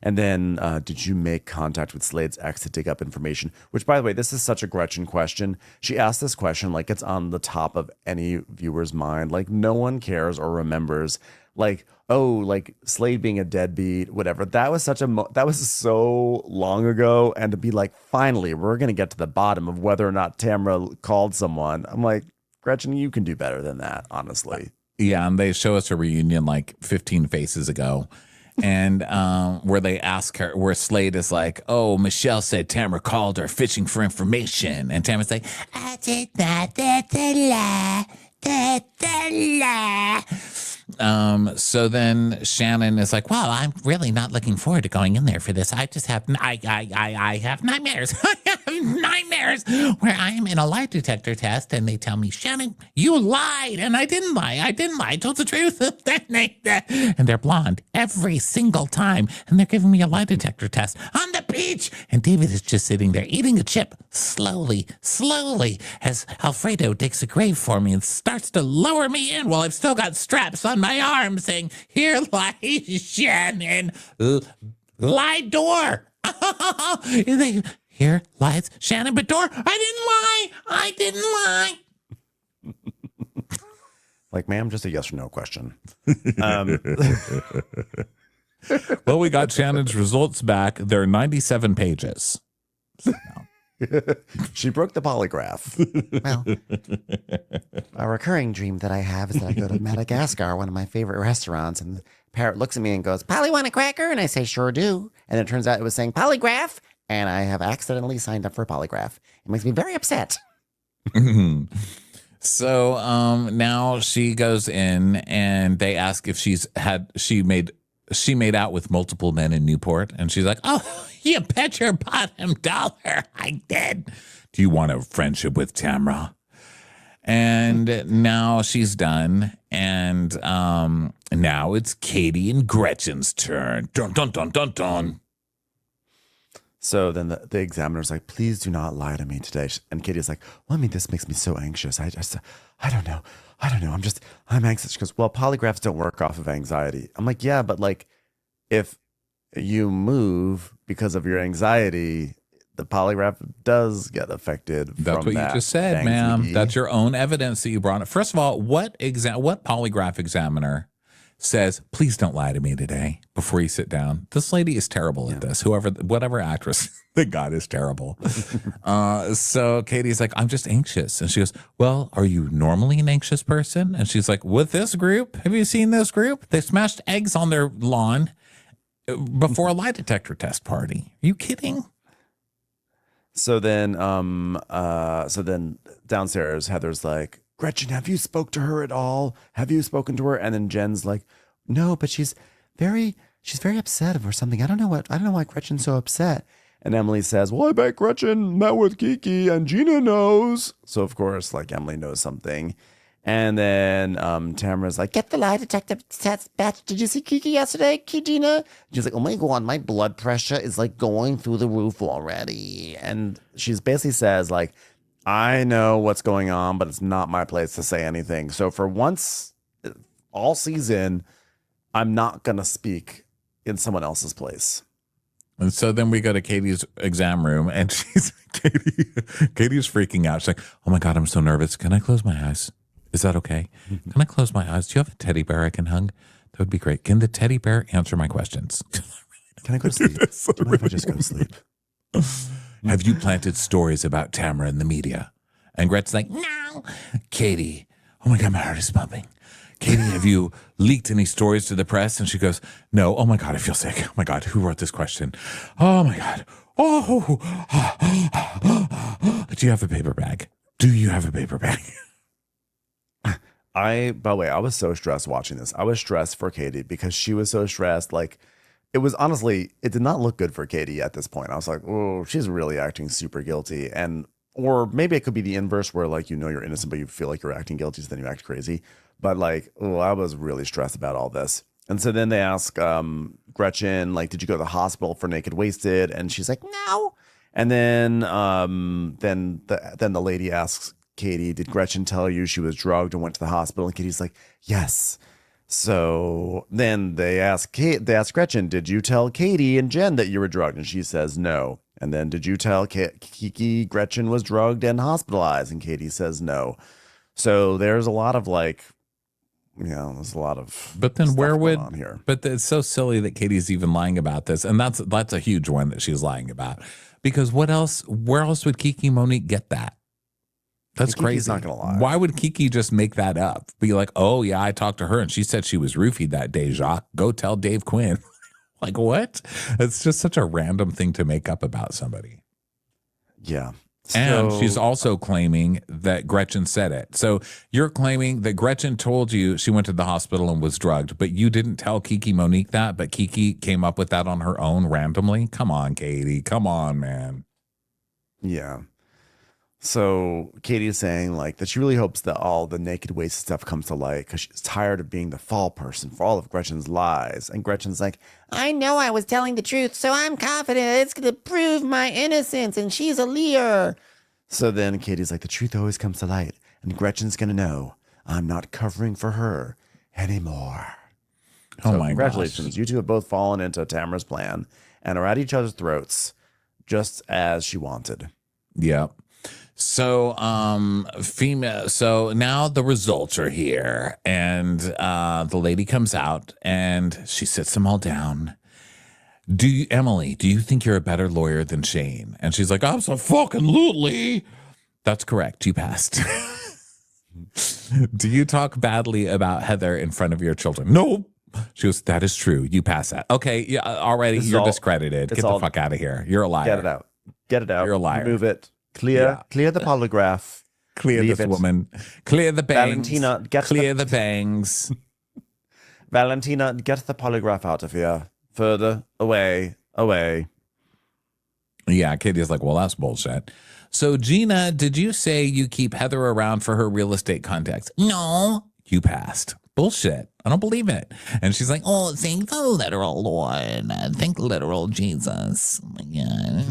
And then, did you make contact with Slade's ex to dig up information? Which, by the way, this is such a Gretchen question. She asked this question like it's on the top of any viewer's mind. Like no one cares or remembers. Like, oh, like Slade being a deadbeat, whatever. That was that was so long ago. And to be like, finally, we're gonna get to the bottom of whether or not Tamara called someone. I'm like, Gretchen, you can do better than that, honestly. Yeah, and they show us a reunion like 15 faces ago. And where they ask her, where Slade is like, oh, Michelle said Tamara called her fishing for information. And Tamara's like, I did not. That's a lie. That's a lie. So then Shannon is like, well, I'm really not looking forward to going in there for this. I just have, I have nightmares. I have nightmares where I am in a lie detector test and they tell me, Shannon, you lied. And I didn't lie. I told the truth. And they're blonde every single time. And they're giving me a lie detector test on the beach. And David is just sitting there eating a chip slowly, as Alfredo digs a grave for me and starts to lower me in while I've still got straps on my arm saying, here lies Shannon, lie door. Here lies Shannon, but door. I didn't lie. Like, ma'am, just a yes or no question. Well, we got Shannon's results back. They're 97 pages. She broke the polygraph. Well, a recurring dream that I have is that I go to Madagascar, one of my favorite restaurants, and the parrot looks at me and goes, Polly, want a cracker? And I say, sure do. And it turns out it was saying polygraph, and I have accidentally signed up for a polygraph. It makes me very upset. So now she goes in and they ask if she made out with multiple men in Newport, and she's like, oh, you bet your bottom dollar I did. Do you want a friendship with Tamara? And now she's done, and now it's Katie and Gretchen's turn. Dun dun dun dun dun. So then the examiner's like, please do not lie to me today. And Katie's like, well, I mean, this makes me so anxious. I don't know. I'm anxious. She goes, well, polygraphs don't work off of anxiety. I'm like, yeah, but like if you move because of your anxiety, the polygraph does get affected. That's what you just said, ma'am. That's your own evidence that you brought up. First of all, what polygraph examiner says, please don't lie to me today before you sit down? This lady is terrible at this. Whatever actress they got is terrible. So Katie's like, I'm just anxious. And she goes, well, are you normally an anxious person? And she's like, with this group, have you seen this group? They smashed eggs on their lawn before a lie detector test party. Are you kidding? So then downstairs, Heather's like, Gretchen, have you spoke to her at all? Have you spoken to her? And then Jen's like, no, but she's very she's very upset over something. I don't know why Gretchen's so upset. And Emily says, well, I bet Gretchen met with Kiki and Gina knows. So, of course, like Emily knows something. And then Tamara's like, get the lie detector test batch. Did you see Kiki yesterday, Gina? She's like, oh my God, my blood pressure is like going through the roof already. And she's basically says like, I know what's going on, but it's not my place to say anything. So for once, all season, I'm not going to speak in someone else's place. And so then we go to Katie's exam room, and Katie's freaking out. She's like, oh my God, I'm so nervous. Can I close my eyes? Is that okay? Can I close my eyes? Do you have a teddy bear I can hug? That would be great. Can the teddy bear answer my questions? Can I go to sleep? Do you mind if I just go to sleep? Have you planted stories about Tamara in the media? And Gret's like, no. Katie, oh my God, my heart is pumping. Katie, have you leaked any stories to the press? And she goes, no. Oh my God, I feel sick. Oh my God, who wrote this question? Oh my God. Oh. Do you have a paper bag? Do you have a paper bag? By the way, I was so stressed watching this. I was stressed for Katie because she was so stressed. Like, it was honestly, it did not look good for Katie at this point. I was like, oh, she's really acting super guilty. Or maybe it could be the inverse where like, you're innocent, but you feel like you're acting guilty, so then you act crazy. But like, I was really stressed about all this. And so then they ask Gretchen, like, did you go to the hospital for naked wasted? And she's like, no. And then the lady asks Katie, did Gretchen tell you she was drugged and went to the hospital? And Katie's like, yes. So then they ask Gretchen, did you tell Katie and Jen that you were drugged? And she says no. And then did you tell Kiki Gretchen was drugged and hospitalized? And Katie says no. So there's a lot of like, there's a lot of. But then where would on here. But it's so silly that Katie's even lying about this, and that's a huge one that she's lying about. Because where else would Kiki Monique get that? That's Kiki's crazy. not gonna lie. Why would Kiki just make that up? Be like, oh yeah, I talked to her and she said she was roofied that day, RHOC. Go tell Dave Quinn. Like what? It's just such a random thing to make up about somebody. Yeah. And she's also claiming that Gretchen said it. So you're claiming that Gretchen told you she went to the hospital and was drugged, but you didn't tell Kiki Monique that, but Kiki came up with that on her own randomly? Come on, Katie. Come on, man. Yeah. So Katie is saying like that she really hopes that all the naked waste stuff comes to light because she's tired of being the fall person for all of Gretchen's lies. And Gretchen's like, I know I was telling the truth, so I'm confident it's going to prove my innocence, and she's a liar. So then Katie's like, the truth always comes to light, and Gretchen's going to know I'm not covering for her anymore. Oh So my congratulations. gosh. You two have both fallen into Tamara's plan and are at each other's throats just as she wanted. Yep. So, so now the results are here, and the lady comes out and she sits them all down. Emily, do you think you're a better lawyer than Shane? And she's like, absolutely. That's correct. You passed. Do you talk badly about Heather in front of your children? No. She goes, that is true. You pass that. Okay. Yeah. Already you're discredited. Get the fuck out of here. You're a liar. Get it out. Get it out. You're a liar. Move it. Clear the polygraph. Clear Leave this it. woman. Clear the bangs. Valentina, Clear the bangs. Valentina, get the polygraph out of here. Further away. Yeah, Katie's like, well, that's bullshit. So, Gina, did you say you keep Heather around for her real estate contacts? No. You passed. Bullshit. I don't believe it. And she's like, Oh, thank the literal Lord. Thank literal Jesus. Oh my God.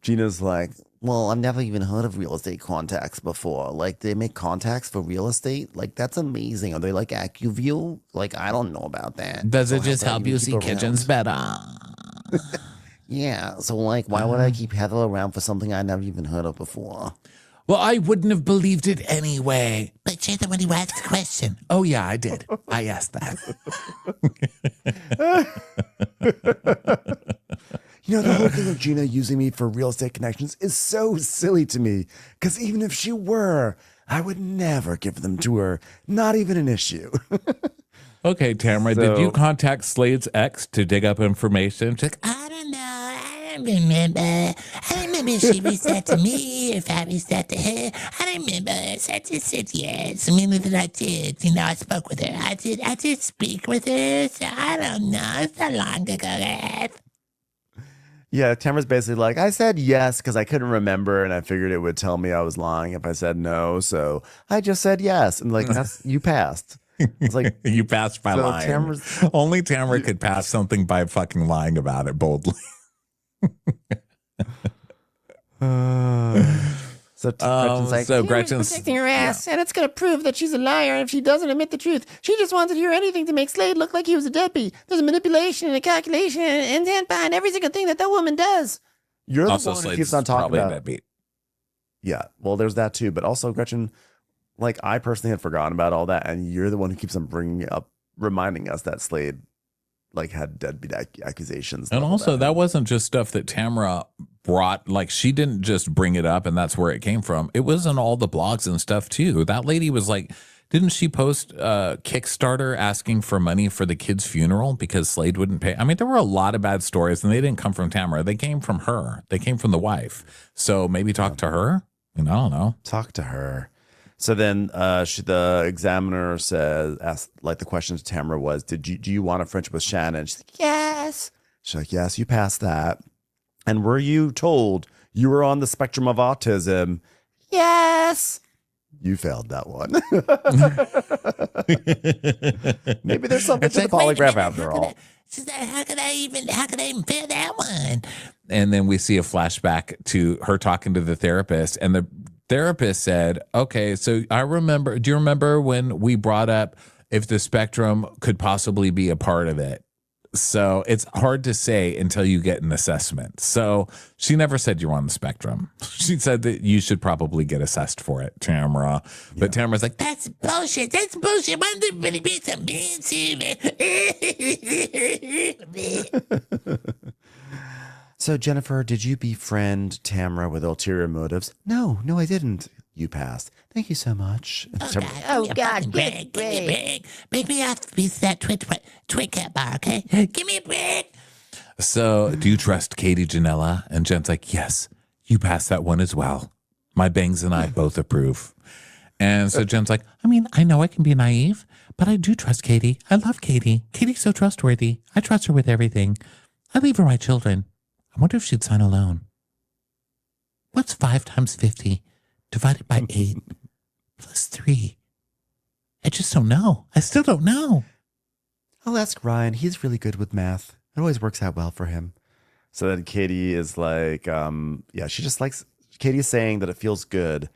Gina's like, Well, I've never even heard of real estate contacts before. Like, they make contacts for real estate? Like, that's amazing. Are they like AccuView? Like, I don't know about that. Does So it just how help do you keep see around? kitchens better? Yeah, so like, why would I keep Heather around for something I never even heard of before? well, I wouldn't have believed it anyway. But Shannon, when you asked the question. Oh, yeah, I did. I asked that. the whole thing of Gina using me for real estate connections is so silly to me. Because even if she were, I would never give them to her. Not even an issue. Okay, Tamara, did So- you contact Slade's ex to dig up information? She's like, I don't know. I remember she reached out to me, if I reached out to her. I remember, so I just said yes. I mean, that I did. I spoke with her. I did speak with her, so I don't know. It's so long ago, that. Yeah, Tamara's basically like, I said yes because I couldn't remember, and I figured it would tell me I was lying if I said no, so I just said yes. And like, that's you passed. It's like you passed by so lying. Only Tamara could pass something by fucking lying about it boldly. So Gretchen's like, so Tamara's Gretchen's protecting her ass, and it's going to prove that she's a liar. And if she doesn't admit the truth, she just wanted to hear anything to make Slade look like he was a deadbeat. There's a manipulation and a calculation and intent behind every single thing that woman does. you're the also one who Slade's keeps on talking probably a about. deadbeat. Yeah, well, there's that too, but also Gretchen, like I personally had forgotten about all that, and you're the one who keeps on bringing up, reminding us that Slade like had deadbeat accusations. And also, that wasn't just stuff that Tamara brought. Like, she didn't just bring it up and that's where it came from. It was in all the blogs and stuff too. That lady was like, didn't she post a Kickstarter asking for money for the kid's funeral because Slade wouldn't pay? I mean, there were a lot of bad stories, and they didn't come from Tamara. They came from her. They came from the wife. So maybe talk to her. I don't know. Talk to her. So then the examiner asked, like, the question to Tamara was, do you want a friendship with Shannon? She's like, yes. She's like, yes, you passed that. And were you told you were on the spectrum of autism? Yes. You failed that one. Maybe there's something to the polygraph after all. She's like, how could I even fail that one? And then we see a flashback to her talking to the therapist, and the therapist said, okay, so do you remember when we brought up if the spectrum could possibly be a part of it? So it's hard to say until you get an assessment. So she never said you're on the spectrum. She said that you should probably get assessed for it, Tamara. But Tamara's like, That's bullshit. That's bullshit. Why did really be some mean to me? So, Jennifer, did you befriend Tamara with ulterior motives? No, I didn't. You passed. Thank you so much. Oh, God, break. Give me a break. Break me off the piece of that twit cat bar, okay? Give me a break. so do you trust Katie Janella? And Jen's like, yes, you passed that one as well. My bangs and I both approve. And so Jen's like, I mean, I know I can be naive, but I do trust Katie. I love Katie. Katie's so trustworthy. I trust her with everything. I leave her my children. I wonder if she'd sign a loan. What's 5 times 50 divided by 8 plus 3? I just don't know. I still don't know. I'll ask Ryan. He's really good with math. It always works out well for him. So then Katie is like, she just likes, Katie is saying that it feels good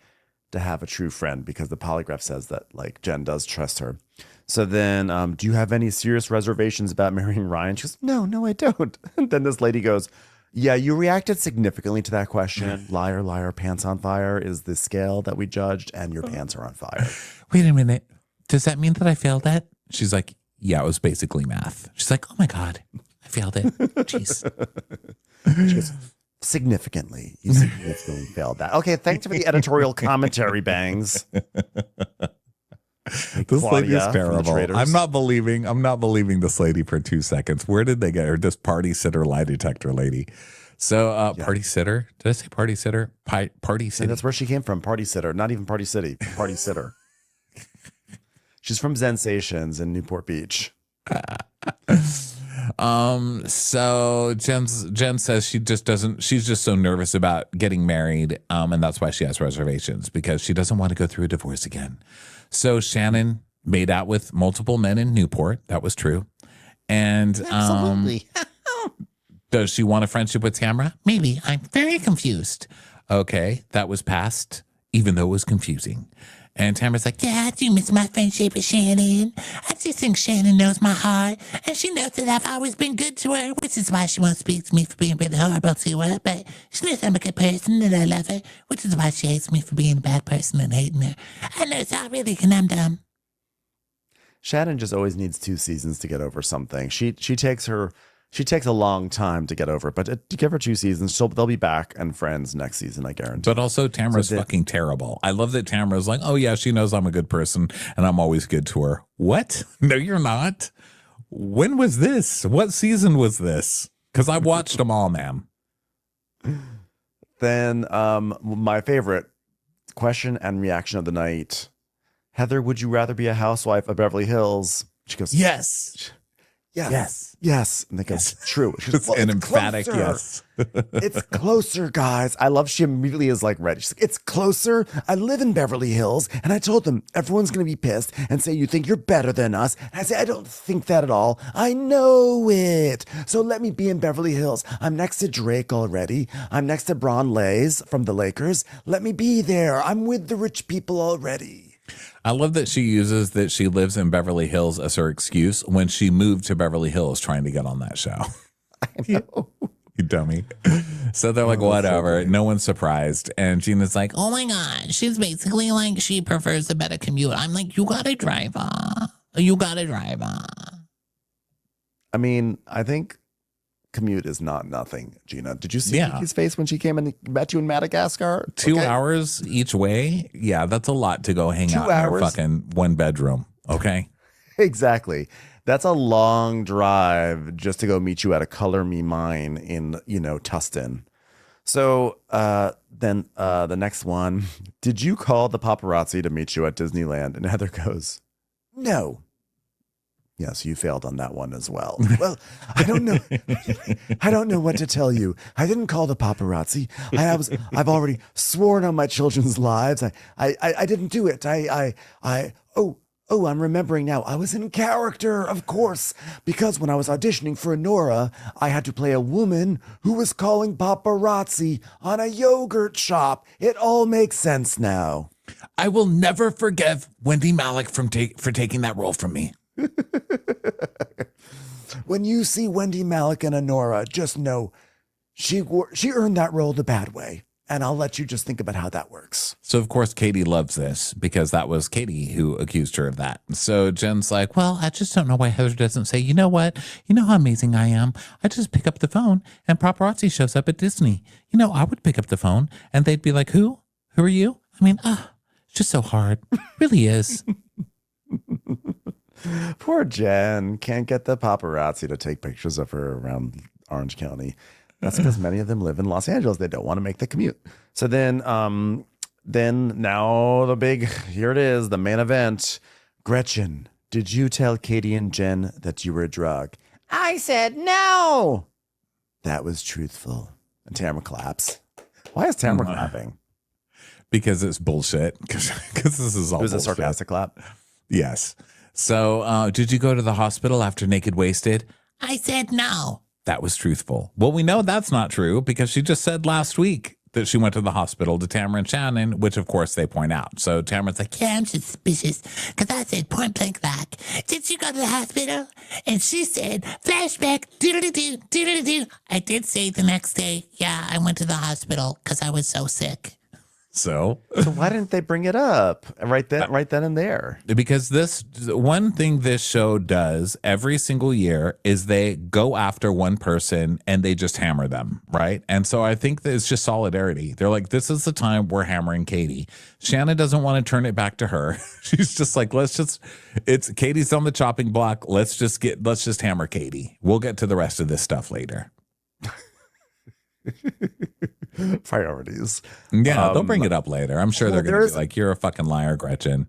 to have a true friend because the polygraph says that like Jen does trust her. So then, do you have any serious reservations about marrying Ryan? She goes, no, I don't. And then this lady goes, yeah, you reacted significantly to that question. Liar, liar, pants on fire is the scale that we judged, and your pants are on fire. Wait a minute. Does that mean that I failed that? She's like, yeah, it was basically math. She's like, oh my God, I failed it. Jeez. She goes, significantly. You significantly failed that. Okay, thanks for the editorial commentary, Bangs. This lady is Claudia from the terrible. Traders. I'm not believing this lady for 2 seconds. Where did they get her? This party sitter lie detector lady. So party sitter. Did I say party sitter? Party city. And that's where she came from. Party sitter. Not even Party City. Party sitter. She's from Sensations in Newport Beach. So Jen says she's just so nervous about getting married. And that's why she has reservations, because she doesn't want to go through a divorce again. So Shannon made out with multiple men in Newport. That was true. And Absolutely. does she want a friendship with Tamara? Maybe. I'm very confused. Okay, that was passed, even though it was confusing. And Tamara's like, Yeah, I do miss my friendship with Shannon. I just think Shannon knows my heart, and she knows that I've always been good to her, which is why she won't speak to me for being really horrible to her. But she knows I'm a good person and I love her, which is why she hates me for being a bad person and hating her. I know it's all really conundrum. Shannon just always needs 2 seasons to get over something. She takes a long time to get over it, but to give her 2 seasons, they'll be back and friends next season, I guarantee. but also Tamara's fucking terrible. I love that Tamara's like, oh yeah, she knows I'm a good person and I'm always good to her. What? No, you're not. When was this? What season was this? Because I watched them all, ma'am. Then my favorite question and reaction of the night. Heather, would you rather be a housewife of Beverly Hills? She goes, Yes. yes. Yes. And they go, true. She goes, An it's emphatic closer. yes. It's closer, guys. I love she immediately is like ready. She's like, it's closer. I live in Beverly Hills. And I told them everyone's going to be pissed and say, you think you're better than us. And I say, I don't think that at all. I know it. So let me be in Beverly Hills. I'm next to Drake already. I'm next to Bron Lays from the Lakers. Let me be there. I'm with the rich people already. I love that she uses that she lives in Beverly Hills as her excuse when she moved to Beverly Hills trying to get on that show. I know. You dummy. So they're like, whatever. No one's surprised. And Gina's like, Oh my God. She's basically like, she prefers a better commute. I'm like, you gotta drive her. You gotta drive her. I mean, I think commute is not nothing, Gina. Did you see Yeah. Kiki's face when she came and met you in Madagascar? 2 Okay. hours each way. Yeah, that's a lot to go hang 2 out in your hours? fucking one bedroom. Okay. Exactly. That's a long drive just to go meet you at a Color Me Mine in, Tustin. So then the next one, did you call the paparazzi to meet you at Disneyland? And Heather goes, no. Yes, you failed on that one as well. Well, I don't know. I don't know what to tell you. I didn't call the paparazzi. I've already sworn on my children's lives. I didn't do it. Oh, I'm remembering now. I was in character, of course, because when I was auditioning for Nora, I had to play a woman who was calling paparazzi on a yogurt shop. It all makes sense now. I will never forgive Wendy Malick for taking that role from me. When you see Wendy Malick and Nora, just know she earned that role the bad way. And I'll let you just think about how that works. So, of course, Katie loves this because that was Katie who accused her of that. So Jen's like, well, I just don't know why Heather doesn't say, you know what? You know how amazing I am. I just pick up the phone and paparazzi shows up at Disney. I would pick up the phone and they'd be like, who? Who are you? I mean, it's just so hard. It really is. Poor Jen can't get the paparazzi to take pictures of her around Orange County. That's because many of them live in Los Angeles. They don't want to make the commute. So then now here it is, the main event. Gretchen, did you tell Katie and Jen that you were a drug? I said no. That was truthful. And Tamara claps. Why is Tamara clapping? Because it's bullshit. Because this is all It was a bullshit. sarcastic clap. Yes. So did you go to the hospital after Naked Wasted? I said no. That was truthful. Well, we know that's not true because she just said last week that she went to the hospital to Tamara and Shannon, which of course they point out. So Tamara's like, Yeah, I'm suspicious because I said point blank back. Did you go to the hospital? And she said flashback. Doodle-doo, doodle-doo. I did say the next day, yeah, I went to the hospital because I was so sick. so Why didn't they bring it up right then and there? because this one thing this show does every single year is they go after one person and they just hammer them, right? And so I think that it's just solidarity. They're like, this is the time we're hammering Katie. Shannon doesn't want to turn it back to her. She's just like, it's Katie's on the chopping block. Let's just hammer Katie. We'll get to the rest of this stuff later. Priorities. Yeah, they'll bring it up later. I'm sure they're going to be like, you're a fucking liar, Gretchen.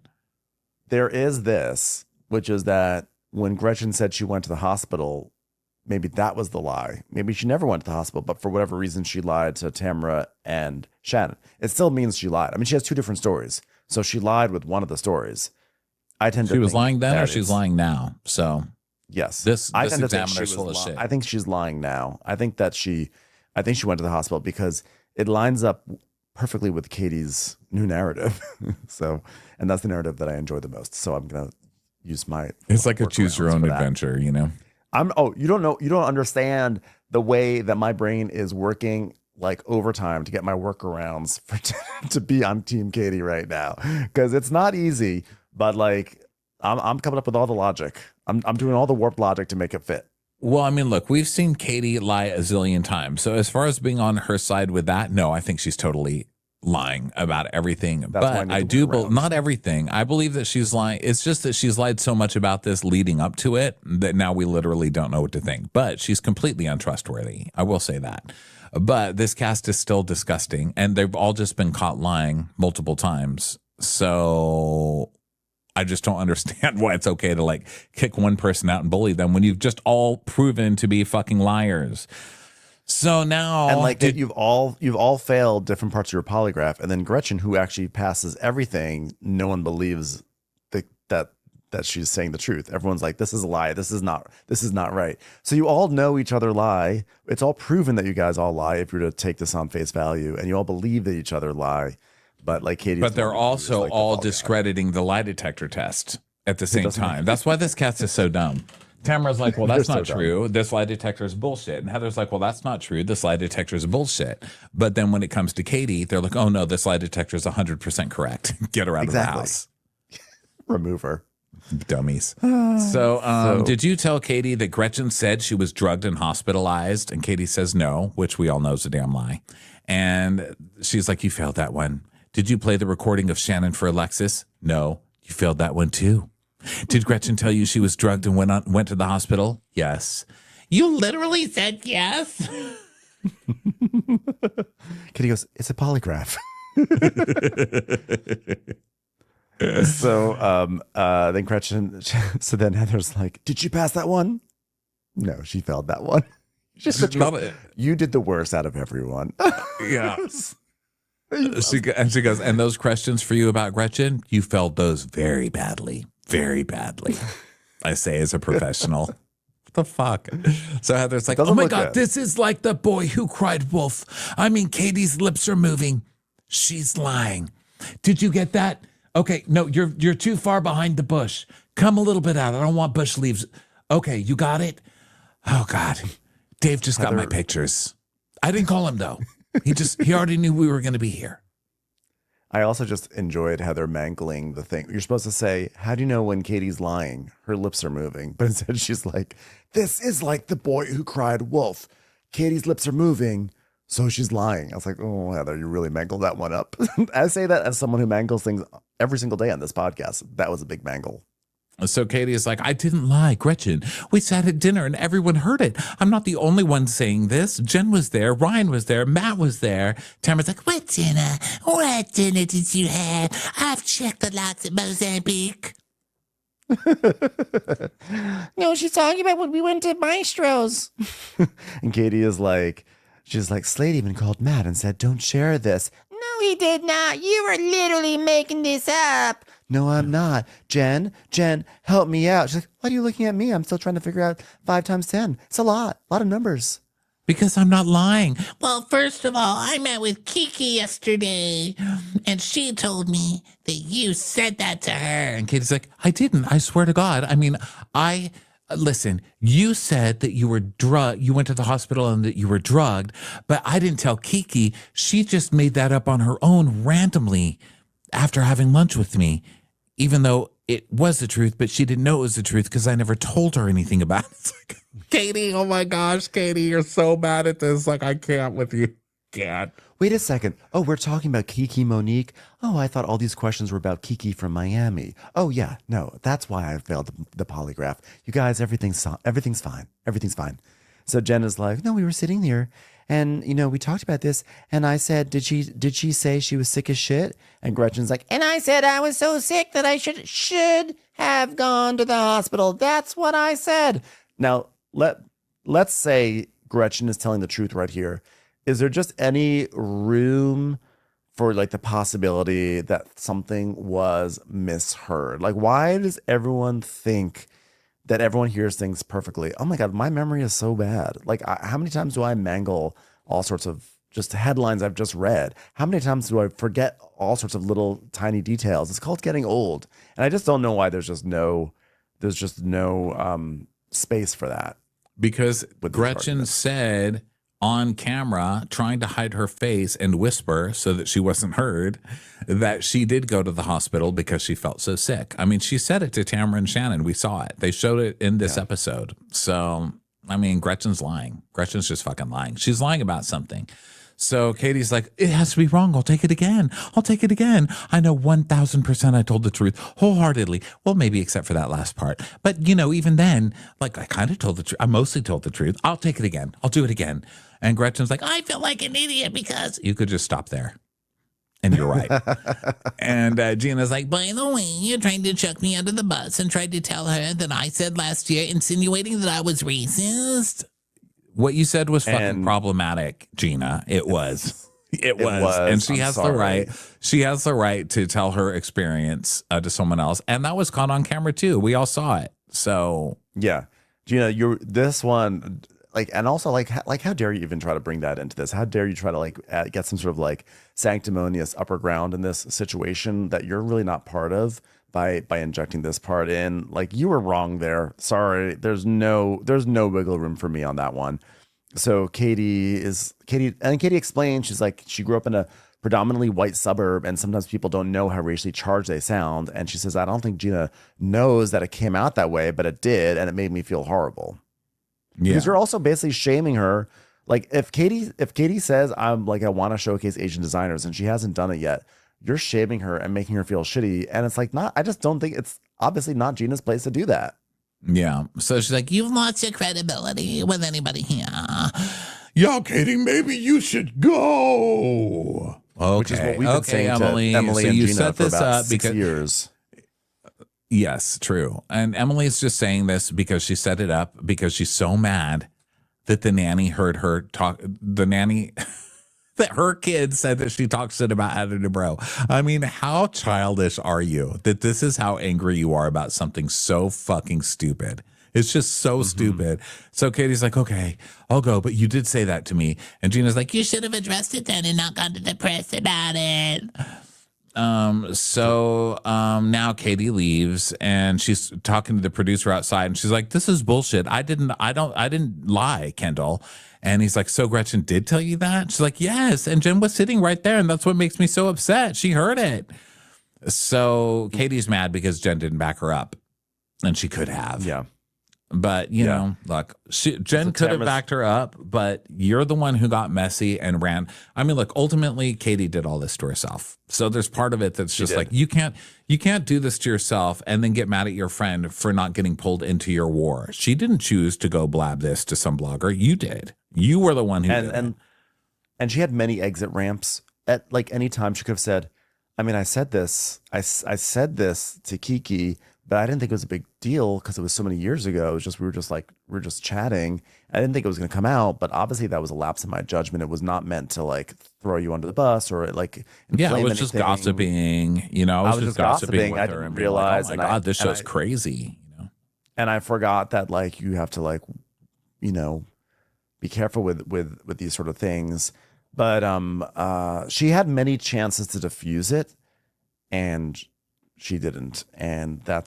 There is this, which is that when Gretchen said she went to the hospital, maybe that was the lie. Maybe she never went to the hospital, but for whatever reason, she lied to Tamara and Shannon. It still means she lied. I mean, she has two different stories. So she lied with one of the stories. I tend to She was think lying then or that she's is- lying now. So Yes. this I tend to think examiner's she full of was shit. I think she's lying now. I think she went to the hospital because it lines up perfectly with Katie's new narrative. And that's the narrative that I enjoy the most. So I'm going to use my It's like a choose your own workarounds for that. adventure, You don't understand the way that my brain is working like overtime to get my workarounds to be on Team Katie right now. Cause it's not easy, but like I'm coming up with all the logic. I'm doing all the warped logic to make it fit. Well, I mean, look, we've seen Katie lie a zillion times. So as far as being on her side with that, no, I think she's totally lying about everything. That's why I But need I the do workarounds. not everything. I believe that she's lying. It's just that she's lied so much about this leading up to it that now we literally don't know what to think. But she's completely untrustworthy. I will say that. But this cast is still disgusting, and they've all just been caught lying multiple times. So I just don't understand why it's okay to like kick one person out and bully them when you've just all proven to be fucking liars. So now, and like you've all failed different parts of your polygraph, and then Gretchen, who actually passes everything, no one believes that she's saying the truth. Everyone's like, this is a lie. This is not right. So you all know each other lie. It's all proven that you guys all lie if you're to take this on face value, and you all believe that each other lie. But like Katie, but they're also all discrediting the lie detector test at the same time. That's why this cast is so dumb. Tamara's like, well, that's not true. This lie detector is bullshit. And Heather's like, well, that's not true. This lie detector is bullshit. But then when it comes to Katie, they're like, oh no, this lie detector is 100% correct. Get her out of the house. Remove her. Dummies. So did you tell Katie that Gretchen said she was drugged and hospitalized? And Katie says no, which we all know is a damn lie. And she's like, you failed that one. Did you play the recording of Shannon for Alexis? No, you failed that one too. Did Gretchen tell you she was drugged and went to the hospital? Yes. You literally said yes? Katie goes, it's a polygraph. So then Gretchen, so then Heather's like, did she pass that one? No, she failed that one. You did the worst out of everyone. Yeah. She goes, and those questions for you about Gretchen, you failed those very badly. Very badly. I say as a professional. What the fuck? So Heather's like, oh my God, this is like the boy who cried wolf. I mean, Katie's lips are moving. She's lying. Did you get that? Okay, no, you're too far behind the bush. Come a little bit out. I don't want bush leaves. Okay, you got it? Oh God. Dave just got my pictures. I didn't call him though. He already knew we were going to be here. I also just enjoyed Heather mangling the thing. You're supposed to say, how do you know when Katie's lying? Her lips are moving. But instead she's like, this is like the boy who cried wolf. Katie's lips are moving, so she's lying. I was like, oh, Heather, you really mangled that one up. I say that as someone who mangles things every single day on this podcast. That was a big mangle. So Katie is like, I didn't lie, Gretchen. We sat at dinner and everyone heard it. I'm not the only one saying this. Jen was there. Ryan was there. Matt was there. Tamara's like, what dinner? What dinner did you have? I've checked the lots at Mosamb Beek. No, she's talking about when we went to Mastro's. And Katie is like, she's like, Slade even called Matt and said, don't share this. No, he did not. You were literally making this up. No, I'm not. Jen, help me out. She's like, why are you looking at me? I'm still trying to figure out 5 times 10. It's a lot of numbers. Because I'm not lying. Well, first of all, I met with Kiki yesterday, and she told me that you said that to her. And Katie's like, I didn't. I swear to God. I mean, listen, you said that you were drugged. You went to the hospital and that you were drugged, but I didn't tell Kiki. She just made that up on her own randomly after having lunch with me, even though it was the truth, but she didn't know it was the truth because I never told her anything about it. It's like, Katie, oh my gosh, Katie, you're so bad at this. Like, I can't with you. Can't. Wait a second. Oh, we're talking about Kiki Monique. Oh, I thought all these questions were about Kiki from Miami. Oh, yeah. No, that's why I failed the polygraph. You guys, everything's fine. Everything's fine. So Jen is like, no, we were sitting there and, we talked about this. And I said, did she say she was sick as shit? And Gretchen's like, and I said I was so sick that I should have gone to the hospital. That's what I said. Now, let's say Gretchen is telling the truth right here. Is there just any room for like the possibility that something was misheard? Like, why does everyone think that everyone hears things perfectly? Oh my God, my memory is so bad. Like, how many times do I mangle all sorts of just headlines I've just read? How many times do I forget all sorts of little tiny details? It's called getting old. And I just don't know why there's just no space for that. Because Gretchen said on camera, trying to hide her face and whisper so that she wasn't heard, that she did go to the hospital because she felt so sick. I mean, she said it to Tamara and Shannon. We saw it. They showed it in this episode. So, I mean, Gretchen's lying. Gretchen's just fucking lying. She's lying about something. So Katie's like, it has to be wrong. I'll take it again. I know 1,000% I told the truth wholeheartedly. Well, maybe except for that last part. But, even then, like, I kind of told the truth. I mostly told the truth. I'll take it again. I'll do it again. And Gretchen's like, I feel like an idiot because you could just stop there. And you're right. And Gina's like, by the way, you tried to chuck me under the bus and tried to tell her that I said last year, insinuating that I was racist. What you said was fucking problematic, Gina. It was. It was. And she has the right. She has the right to tell her experience to someone else. And that was caught on camera too. We all saw it. So yeah, Gina, you're this one. Like, and also like how dare you even try to bring that into this? How dare you try to like get some sort of like sanctimonious upper ground in this situation that you're really not part of by injecting this part in? Like, you were wrong there. Sorry, there's no wiggle room for me on that one. So Katie explains, she's like, she grew up in a predominantly white suburb, and sometimes people don't know how racially charged they sound. And she says, I don't think Gina knows that it came out that way, but it did, and it made me feel horrible. Yeah. Because you're also basically shaming her. Like, if Katie says, I'm like, I want to showcase Asian designers, and she hasn't done it yet, you're shaming her and making her feel shitty. And it's like, I just don't think it's obviously not Gina's place to do that. Yeah. So she's like, you've lost your credibility with anybody here. Yo, Katie, maybe you should go. Okay. Which is what we've been saying Emily. to Emily so and you Gina set for this about up 6 because years. Yes, true. And Emily's just saying this because she set it up because she's so mad that the nanny heard her talk. The nanny, that her kid said that she talks shit about Adam and Bro. I mean, how childish are you that this is how angry you are about something so fucking stupid? It's just so stupid. So Katie's like, okay, I'll go. But you did say that to me. And Gina's like, you should have addressed it then and not gone to the press about it. So now Katie leaves and she's talking to the producer outside and she's like, this is bullshit. I didn't lie, Kendall. And he's like, so Gretchen did tell you that? She's like, yes. And Jen was sitting right there. And that's what makes me so upset. She heard it. So Katie's mad because Jen didn't back her up and she could have. Yeah. But, you know, look, Jen could have backed her up, but you're the one who got messy and ran. I mean, look, ultimately, Katie did all this to herself. So there's part of it that's just like, you can't do this to yourself and then get mad at your friend for not getting pulled into your war. She didn't choose to go blab this to some blogger. You did. You were the one who did it. And she had many exit ramps. At like any time she could have said, I mean, I said this to Kiki, but I didn't think it was a big deal because it was so many years ago. It was just we were just chatting. I didn't think it was going to come out, but obviously that was a lapse in my judgment. It was not meant to like throw you under the bus or like it was just gossiping. You know, I was just gossiping with I her didn't and realize. Like, oh my God, this show's crazy. You know, and I forgot that like you have to like, you know, be careful with these sort of things. But she had many chances to diffuse it, and she didn't, and that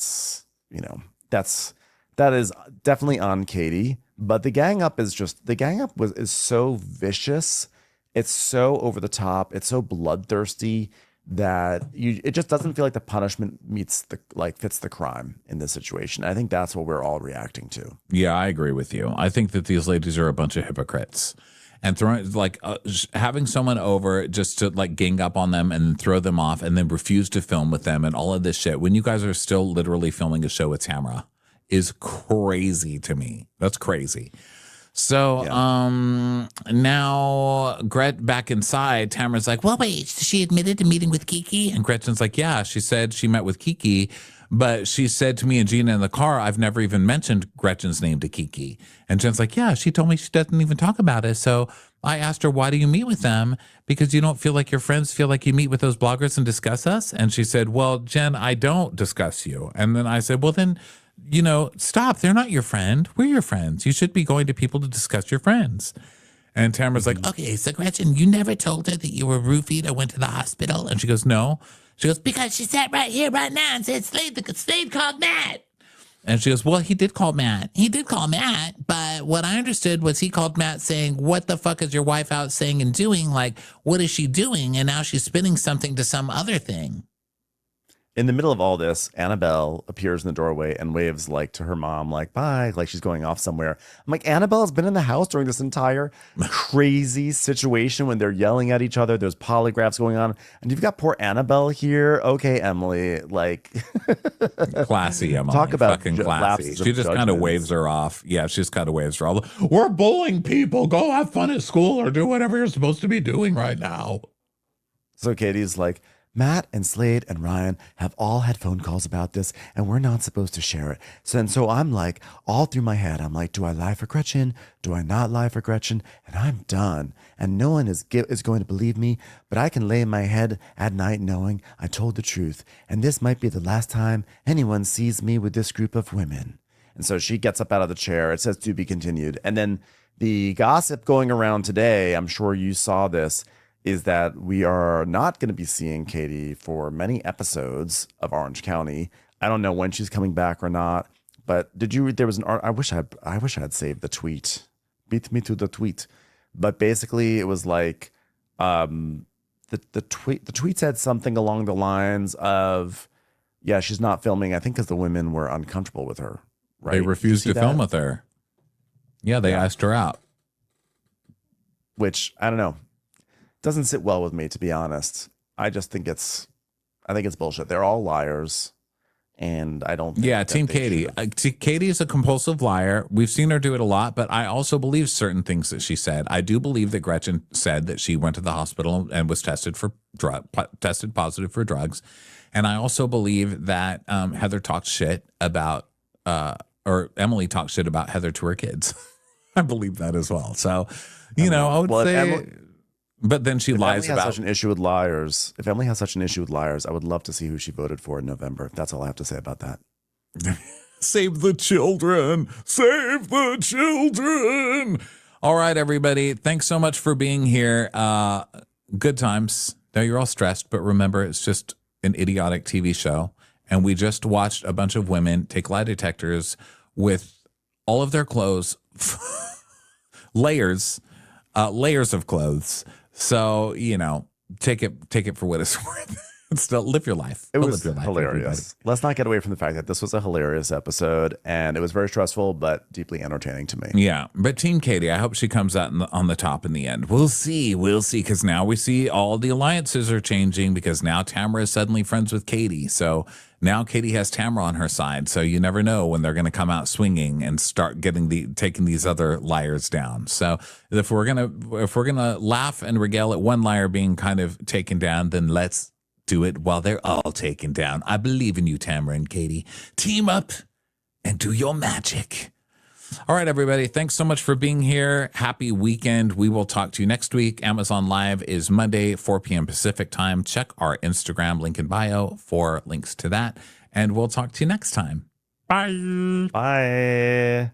is definitely on Katie. But the gang up is so vicious, it's so over the top, it's so bloodthirsty that it just doesn't feel like the punishment fits the crime in this situation. I think that's what we're all reacting to. Yeah, I agree with you. I think that these ladies are a bunch of hypocrites. And having someone over just to like gang up on them and throw them off and then refuse to film with them and all of this shit when you guys are still literally filming a show with Tamara is crazy to me. That's crazy. So now back inside, Tamara's like, well, wait, she admitted to meeting with Kiki? And Gretchen's like, yeah, she said she met with Kiki. But she said to me and Gina in the car, I've never even mentioned Gretchen's name to Kiki. And Jen's like, yeah, she told me she doesn't even talk about it. So I asked her, why do you meet with them? Because you don't feel like your friends feel like you meet with those bloggers and discuss us? And she said, well, Jen, I don't discuss you. And then I said, well, then, you know, stop. They're not your friend. We're your friends. You should be going to people to discuss your friends. And Tamara's like, okay, so Gretchen, you never told her that you were roofied or went to the hospital? And she goes, no. She goes, because she sat right here, right now, and said Slade called Matt. And she goes, well, he did call Matt. He did call Matt, but what I understood was he called Matt saying, what the fuck is your wife out saying and doing? Like, what is she doing? And now she's spinning something to some other thing. in the middle of all this, Annabelle appears in the doorway and waves like to her mom, like, bye, like she's going off somewhere. I'm like, Annabelle's been in the house during this entire crazy situation when they're yelling at each other. There's polygraphs going on. And you've got poor Annabelle here. Okay, Emily, like. Classy, Emily. Talk about fucking classy. lapses of She just kind of judgments. waves her off. Yeah, she just kind of waves her off. We're bullying people. Go have fun at school or do whatever you're supposed to be doing right now. So Katie's like, Matt and Slade and Ryan have all had phone calls about this, and we're not supposed to share it. So I'm like, all through my head, I'm like, do I lie for Gretchen? Do I not lie for Gretchen? And I'm done. And no one is going to believe me, but I can lay in my head at night knowing I told the truth. And this might be the last time anyone sees me with this group of women. And so she gets up out of the chair. It says to be continued. And then the gossip going around today, I'm sure you saw this, is that we are not going to be seeing Katie for many episodes of Orange County. I don't know when she's coming back or not, but did you read, there was an I wish I had saved the tweet. Beat me to the tweet. But basically it was like the tweet said something along the lines of, yeah, she's not filming, I think because the women were uncomfortable with her. Right? They refused to film with her. Yeah, they asked her out. Which, I don't know. Doesn't sit well with me, to be honest. I think it's bullshit. They're all liars, and I don't think that Team they Katie. should. Katie is a compulsive liar. We've seen her do it a lot, but I also believe certain things that she said. I do believe that Gretchen said that she went to the hospital and was tested positive for drugs, and I also believe that Heather talked shit about, or Emily talked shit about Heather to her kids. I believe that as well. So, I would say. But then she lies about such an issue with liars. If Emily has such an issue with liars, I would love to see who she voted for in November. That's all I have to say about that. Save the children. Save the children. All right, everybody. Thanks so much for being here. Good times. Now you're all stressed, but remember, it's just an idiotic TV show. And we just watched a bunch of women take lie detectors with all of their clothes, layers of clothes. So, take it for what it's worth. Still live your life. It was live your life, hilarious. everybody. Let's not get away from the fact that this was a hilarious episode, and it was very stressful, but deeply entertaining to me. Yeah, but Team Katie, I hope she comes out on the top in the end. We'll see, because now we see all the alliances are changing because now Tamara is suddenly friends with Katie. So now Katie has Tamara on her side. So you never know when they're going to come out swinging and start taking these other liars down. So if we're gonna laugh and regale at one liar being kind of taken down, then let's do it while they're all taken down. I believe in you, Tamara and Katie. Team up and do your magic. All right, everybody. Thanks so much for being here. Happy weekend. We will talk to you next week. Amazon Live is Monday, 4 p.m. Pacific time. Check our Instagram link in bio for links to that. And we'll talk to you next time. Bye. Bye.